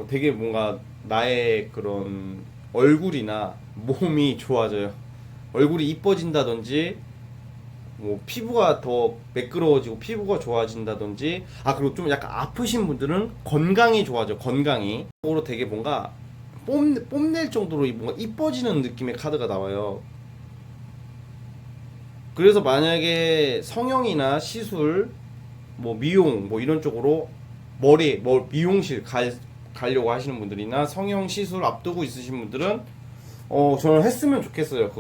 되게 뭔가 나의 그런 얼굴이나 몸이 좋아져요. 얼굴이 이뻐진다든지 뭐 피부가 더 매끄러워지고 피부가 좋아진다든지 그리고 좀 약간 아프신 분들은 건강이 좋아져. 건강이 으로 되게 뭔가 뽐낼 정도로 뭔가 이뻐지는 느낌의 카드가 나와요. 그래서 만약에 성형이나 시술 뭐 미용 뭐 이런 쪽으로 뭐 미용실 가려고 하시는 분들이나 성형 시술 앞두고 있으신 분들은 저는 했으면 좋겠어요.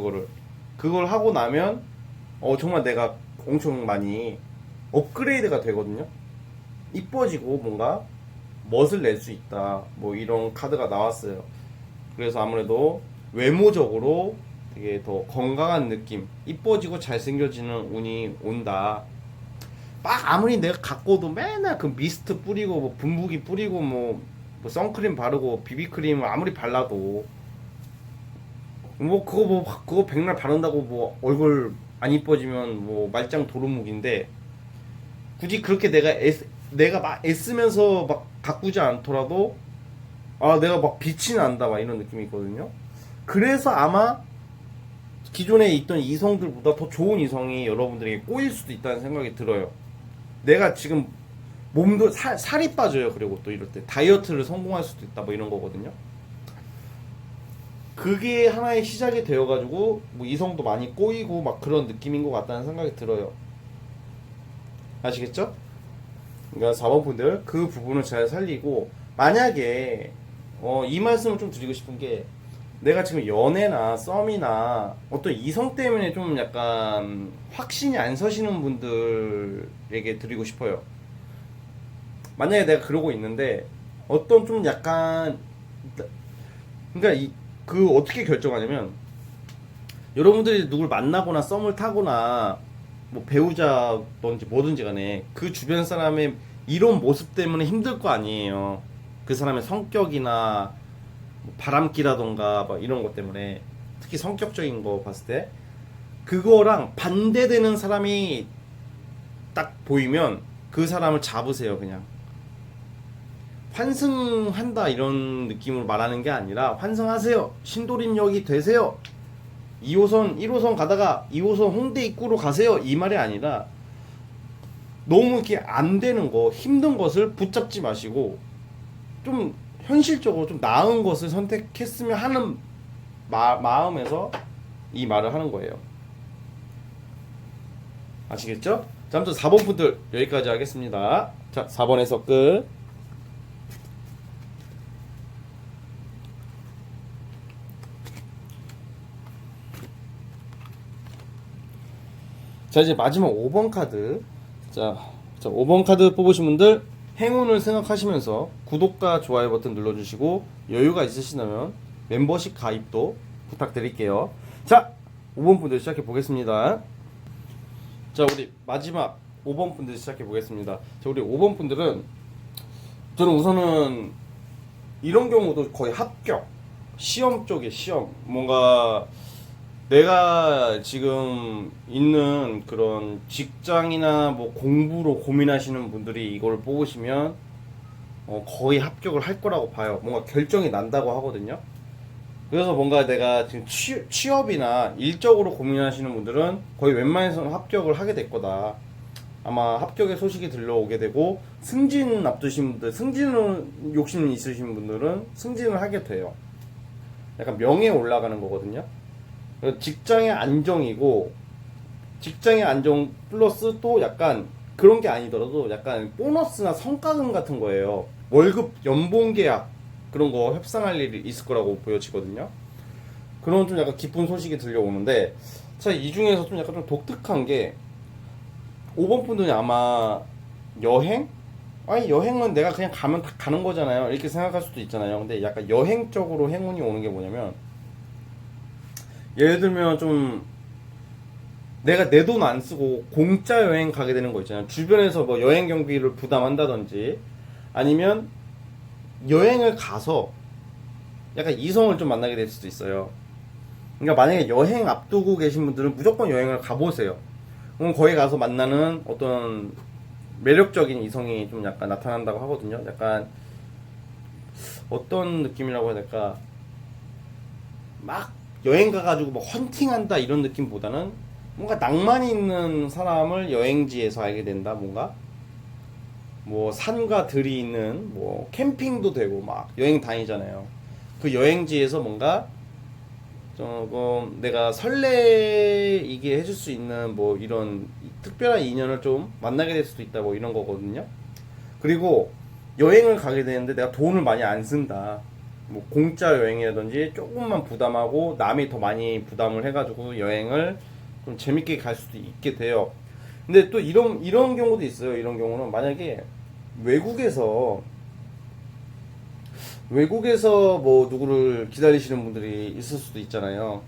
그걸 하고 나면 정말 내가 엄청 많이 업그레이드가 되거든요. 이뻐지고 뭔가 멋을 낼 수 있다. 뭐 이런 카드가 나왔어요. 그래서 아무래도 외모적으로 되게 더 건강한 느낌, 이뻐지고 잘생겨지는 운이 온다. 막 아무리 내가 갖고도 맨날 그 미스트 뿌리고 뭐 분무기 뿌리고 뭐 선크림 바르고 비비크림 아무리 발라도 그거 백날 바른다고 뭐 얼굴 안 이뻐지면 뭐 말짱 도루묵인데 굳이 그렇게 내가 막 애쓰면서 막 가꾸지 않더라도 내가 막 빛이 난다 막 이런 느낌이 있거든요. 그래서 아마 기존에 있던 이성들보다 더 좋은 이성이 여러분들에게 꼬일 수도 있다는 생각이 들어요. 내가 지금 몸도 살이 빠져요. 그리고 또 이럴 때 다이어트를 성공할 수도 있다 뭐 이런 거거든요. 그게 하나의 시작이 되어가지고 뭐 이성도 많이 꼬이고 막 그런 느낌인 것 같다는 생각이 들어요. 아시겠죠? 그러니까 4번 분들 그 부분을 잘 살리고 만약에 이 말씀을 좀 드리고 싶은 게 내가 지금 연애나 썸이나 어떤 이성 때문에 좀 약간 확신이 안 서시는 분들에게 드리고 싶어요. 만약에 내가 그러고 있는데 어떤 좀 약간 그러니까 그 어떻게 결정하냐면 여러분들이 누굴 만나거나 썸을 타거나 뭐 배우자든지 뭐든지 간에 그 주변 사람의 이런 모습 때문에 힘들 거 아니에요. 그 사람의 성격이나 뭐 바람기라던가 막 이런 것 때문에 특히 성격적인 거 봤을 때 그거랑 반대되는 사람이 딱 보이면 그 사람을 잡으세요. 그냥 환승한다 이런 느낌으로 말하는 게 아니라 환승하세요. 신도림역이 되세요. 2호선 1호선 가다가 2호선 홍대 입구로 가세요. 이 말이 아니라 너무 이렇게 안 되는 거 힘든 것을 붙잡지 마시고 좀 현실적으로 좀 나은 것을 선택했으면 하는 마음에서 이 말을 하는 거예요. 아시겠죠? 자, 아무튼 4번 분들 여기까지 하겠습니다. 자, 4번에서 끝. 자, 이제 마지막 5번 카드. 자, 5번 카드 뽑으신 분들 행운을 생각하시면서 구독과 좋아요 버튼 눌러주시고 여유가 있으시다면 멤버십 가입도 부탁드릴게요. 자, 5번 분들 시작해 보겠습니다. 자, 우리 마지막 5번 분들 시작해 보겠습니다. 자, 우리 5번 분들은 저는 우선은 이런 경우도 거의 합격. 시험 쪽에 시험. 뭔가 내가 지금 있는 그런 직장이나 뭐 공부로 고민하시는 분들이 이걸 뽑으시면 거의 합격을 할 거라고 봐요. 뭔가 결정이 난다고 하거든요. 그래서 뭔가 내가 지금 취업이나 일적으로 고민하시는 분들은 거의 웬만해서는 합격을 하게 될 거다. 아마 합격의 소식이 들려오게 되고, 승진 앞두신 분들, 승진을 욕심 있으신 분들은 승진을 하게 돼요. 약간 명예에 올라가는 거거든요. 직장의 안정이고, 직장의 안정 플러스 또 약간 그런 게 아니더라도 약간 보너스나 성과금 같은 거예요. 월급, 연봉 계약 그런 거 협상할 일이 있을 거라고 보여지거든요. 그런 좀 약간 기쁜 소식이 들려오는데, 자, 이 중에서 좀 약간 좀 독특한 게 5번 분들이 아마 여행? 아니, 여행은 내가 그냥 가면 다 가는 거잖아요. 이렇게 생각할 수도 있잖아요. 근데 약간 여행적으로 행운이 오는 게 뭐냐면, 예를 들면 좀 내가 내 돈 안 쓰고 공짜 여행 가게 되는 거 있잖아요. 주변에서 뭐 여행 경비를 부담한다든지, 아니면 여행을 가서 약간 이성을 좀 만나게 될 수도 있어요. 그러니까 만약에 여행 앞두고 계신 분들은 무조건 여행을 가보세요. 그럼 거기 가서 만나는 어떤 매력적인 이성이 좀 약간 나타난다고 하거든요. 약간 어떤 느낌이라고 해야 될까? 막 여행 가가지고 뭐 헌팅한다 이런 느낌보다는 뭔가 낭만이 있는 사람을 여행지에서 알게 된다. 뭔가 뭐 산과 들이 있는 뭐 캠핑도 되고 막 여행 다니잖아요. 그 여행지에서 뭔가 조금 내가 설레이게 해줄 수 있는 뭐 이런 특별한 인연을 좀 만나게 될 수도 있다 뭐 이런 거거든요. 그리고 여행을 가게 되는데 내가 돈을 많이 안 쓴다. 뭐 공짜 여행이라든지 조금만 부담하고 남이 더 많이 부담을 해가지고 여행을 좀 재밌게 갈 수도 있게 돼요. 근데 또 이런 경우도 있어요. 이런 경우는 만약에 외국에서 뭐 누구를 기다리시는 분들이 있을 수도 있잖아요.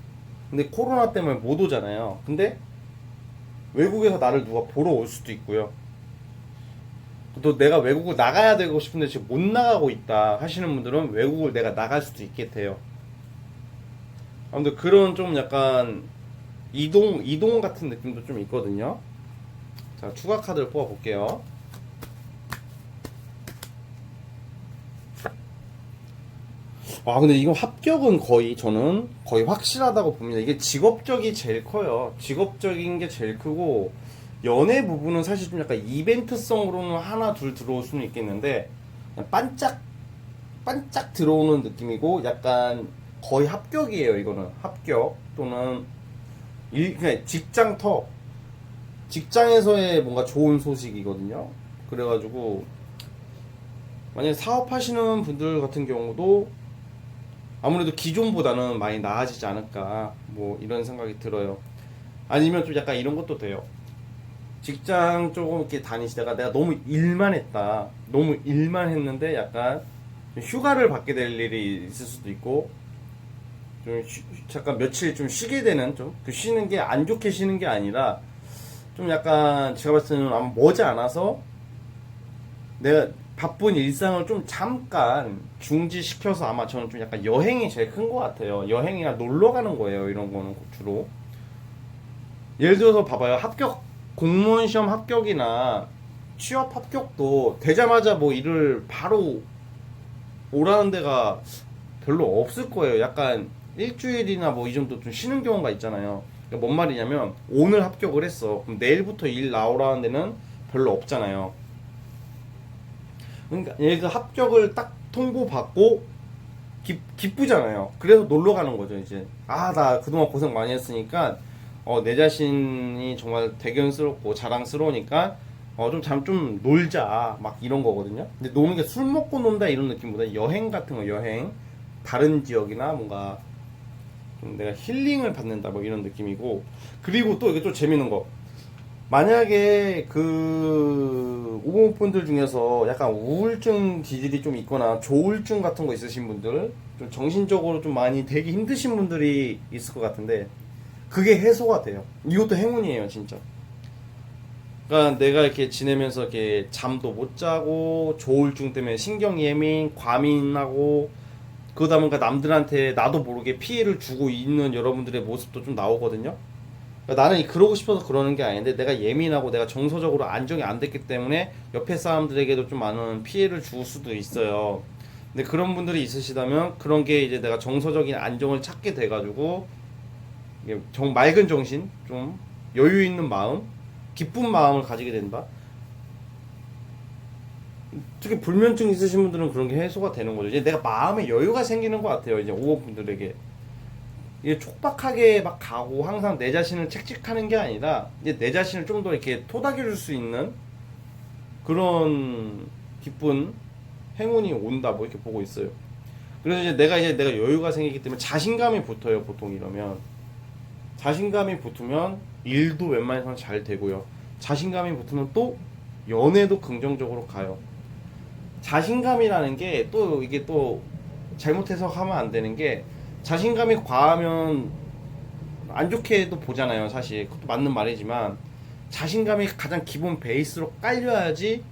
근데 코로나 때문에 못 오잖아요. 근데 외국에서 나를 누가 보러 올 수도 있고요. 또 내가 외국을 나가야 되고 싶은데 지금 못 나가고 있다 하시는 분들은 외국을 내가 나갈 수도 있게 돼요. 아무튼 그런 좀 약간 이동 같은 느낌도 좀 있거든요. 자, 추가 카드를 뽑아 볼게요. 아, 근데 이거 합격은 저는 거의 확실하다고 봅니다. 이게 직업적이 제일 커요. 직업적인 게 제일 크고, 연애 부분은 사실 좀 약간 이벤트성으로는 하나 둘 들어올 수는 있겠는데, 그냥 반짝 들어오는 느낌이고, 약간 거의 합격이에요. 이거는 합격 또는 그냥 직장에서의 뭔가 좋은 소식이거든요. 그래가지고 만약에 사업하시는 분들 같은 경우도 아무래도 기존보다는 많이 나아지지 않을까 뭐 이런 생각이 들어요. 아니면 좀 약간 이런 것도 돼요. 직장 조금 이렇게 다니시다가 내가 너무 일만 했다. 너무 일만 했는데 약간 휴가를 받게 될 일이 있을 수도 있고, 좀 잠깐 며칠 좀 쉬게 되는, 좀 그 쉬는 게 안 좋게 쉬는 게 아니라 좀 약간 제가 봤을 때는 아마 머지않아서 내가 바쁜 일상을 좀 잠깐 중지시켜서 아마 저는 좀 약간 여행이 제일 큰 것 같아요. 여행이나 놀러 가는 거예요. 이런 거는 주로. 예를 들어서 봐봐요. 공무원 시험 합격이나 취업 합격도 되자마자 뭐 일을 바로 오라는 데가 별로 없을 거예요. 약간 일주일이나 뭐 이 정도 좀 쉬는 경우가 있잖아요. 그러니까 뭔 말이냐면 오늘 합격을 했어. 그럼 내일부터 일 나오라는 데는 별로 없잖아요. 그러니까 얘가 합격을 딱 통보받고 기쁘잖아요. 그래서 놀러 가는 거죠. 이제 나 그동안 고생 많이 했으니까 내 자신이 정말 대견스럽고 자랑스러우니까 좀 놀자 막 이런 거거든요. 근데 노는 게 술 먹고 논다 이런 느낌보다 여행 같은 거, 여행 다른 지역이나 뭔가 좀 내가 힐링을 받는다 뭐 이런 느낌이고. 그리고 또 이게 또 재밌는 거, 만약에 그 오버분들 중에서 약간 우울증 기질이 좀 있거나 조울증 같은 거 있으신 분들, 좀 정신적으로 좀 많이 되기 힘드신 분들이 있을 것 같은데 그게 해소가 돼요. 이것도 행운이에요, 진짜. 그러니까 내가 이렇게 지내면서 이렇게 잠도 못 자고 조울증 때문에 신경 예민, 과민하고 그러다 보니까 남들한테 나도 모르게 피해를 주고 있는 여러분들의 모습도 좀 나오거든요. 그러니까 나는 그러고 싶어서 그러는 게 아닌데 내가 예민하고 내가 정서적으로 안정이 안 됐기 때문에 옆에 사람들에게도 좀 많은 피해를 줄 수도 있어요. 근데 그런 분들이 있으시다면 그런 게 이제 내가 정서적인 안정을 찾게 돼가지고 이게 맑은 정신, 좀 여유 있는 마음, 기쁜 마음을 가지게 된다. 특히 불면증 있으신 분들은 그런 게 해소가 되는 거죠. 이제 내가 마음에 여유가 생기는 것 같아요. 이제 5번 분들에게. 이게 촉박하게 막 가고 항상 내 자신을 책찍하는 게 아니라 이제 내 자신을 좀 더 이렇게 토닥여 줄 수 있는 그런 기쁜 행운이 온다 뭐 이렇게 보고 있어요. 그래서 이제 내가 여유가 생기기 때문에 자신감이 붙어요. 보통 이러면 자신감이 붙으면 일도 웬만해서는 잘 되고요. 자신감이 붙으면 또 연애도 긍정적으로 가요. 자신감이라는 게 또 이게 또 잘못 해석하면 안 되는 게 자신감이 과하면 안 좋게도 보잖아요. 사실 그것도 맞는 말이지만 자신감이 가장 기본 베이스로 깔려야지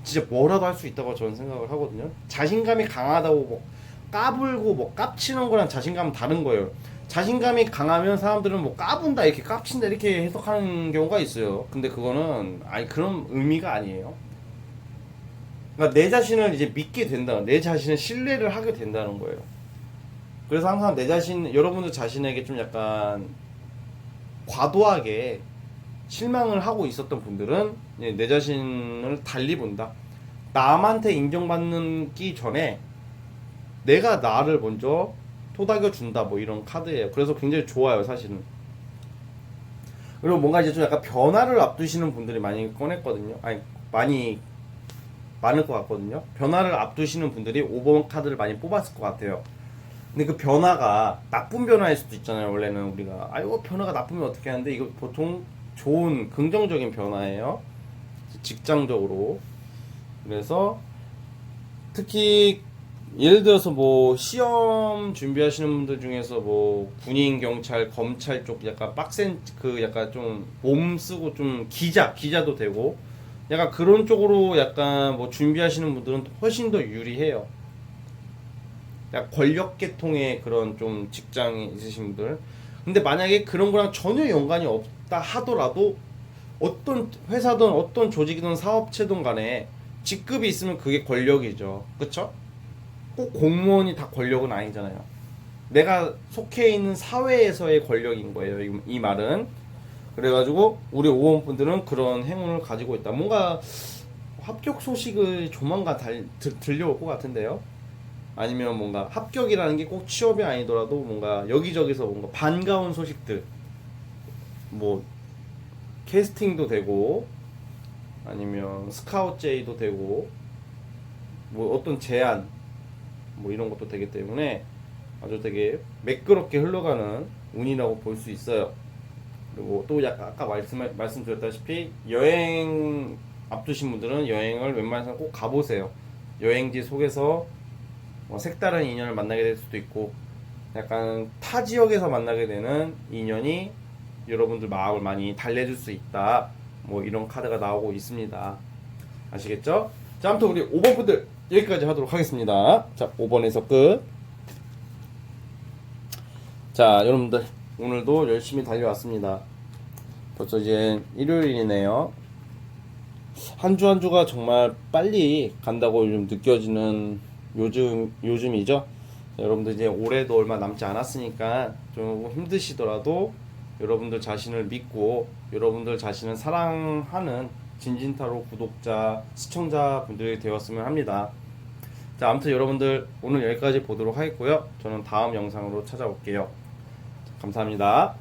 진짜 뭐라도 할 수 있다고 저는 생각을 하거든요. 자신감이 강하다고 뭐 까불고 뭐 깝치는 거랑 자신감은 다른 거예요. 자신감이 강하면 사람들은 뭐 까분다 이렇게 깝친다 이렇게 해석하는 경우가 있어요. 근데 그거는 아니 그런 의미가 아니에요. 그러니까 내 자신을 이제 믿게 된다. 내 자신을 신뢰를 하게 된다는 거예요. 그래서 항상 내 자신, 여러분들 자신에게 좀 약간 과도하게 실망을 하고 있었던 분들은 내 자신을 달리 본다. 남한테 인정받는 기 전에 내가 나를 먼저 토닥여 준다. 뭐 이런 카드예요. 그래서 굉장히 좋아요, 사실은. 그리고 뭔가 이제 좀 약간 변화를 앞두시는 분들이 많이 꺼냈거든요. 아니, 많을 것 같거든요. 변화를 앞두시는 분들이 5번 카드를 많이 뽑았을 것 같아요. 근데 그 변화가 나쁜 변화일 수도 있잖아요. 원래는 우리가 아이고 변화가 나쁘면 어떻게 하는데 이거 보통 좋은 긍정적인 변화예요. 직장적으로. 그래서 특히 예를 들어서 뭐 시험 준비하시는 분들 중에서 뭐 군인, 경찰, 검찰 쪽 약간 빡센 그 약간 좀 몸 쓰고 좀 기자도 되고 약간 그런 쪽으로 약간 뭐 준비하시는 분들은 훨씬 더 유리해요. 약간 권력 계통의 그런 좀 직장이 있으신 분들. 근데 만약에 그런 거랑 전혀 연관이 없다 하더라도 어떤 회사든 어떤 조직이든 사업체든 간에 직급이 있으면 그게 권력이죠. 그쵸? 꼭 공무원이 다 권력은 아니잖아요. 내가 속해 있는 사회에서의 권력인 거예요. 이 말은. 그래가지고 우리 오원 분들은 그런 행운을 가지고 있다. 뭔가 합격 소식을 조만간 들려올 것 같은데요. 아니면 뭔가 합격이라는 게 꼭 취업이 아니더라도 뭔가 여기저기서 뭔가 반가운 소식들, 뭐 캐스팅도 되고 아니면 스카우트 제의도 되고 뭐 어떤 제안 뭐 이런 것도 되기 때문에 아주 되게 매끄럽게 흘러가는 운이라고 볼 수 있어요. 그리고 또 약간 아까 말씀드렸다시피 여행 앞두신 분들은 여행을 웬만해서 꼭 가보세요. 여행지 속에서 뭐 색다른 인연을 만나게 될 수도 있고 약간 타 지역에서 만나게 되는 인연이 여러분들 마음을 많이 달래줄 수 있다. 뭐 이런 카드가 나오고 있습니다. 아시겠죠? 자, 아무튼 우리 5번 분들 여기까지 하도록 하겠습니다. 자, 5번에서 끝. 자, 여러분들 오늘도 열심히 달려왔습니다. 벌써 이제 일요일이네요. 한 주 한 주가 정말 빨리 간다고 요즘 느껴지는 요즘이죠. 자, 여러분들 이제 올해도 얼마 남지 않았으니까 좀 힘드시더라도 여러분들 자신을 믿고 여러분들 자신을 사랑하는 진진타로 구독자, 시청자 분들이 되었으면 합니다. 자, 아무튼 여러분들 오늘 여기까지 보도록 하겠고요. 저는 다음 영상으로 찾아올게요. 감사합니다.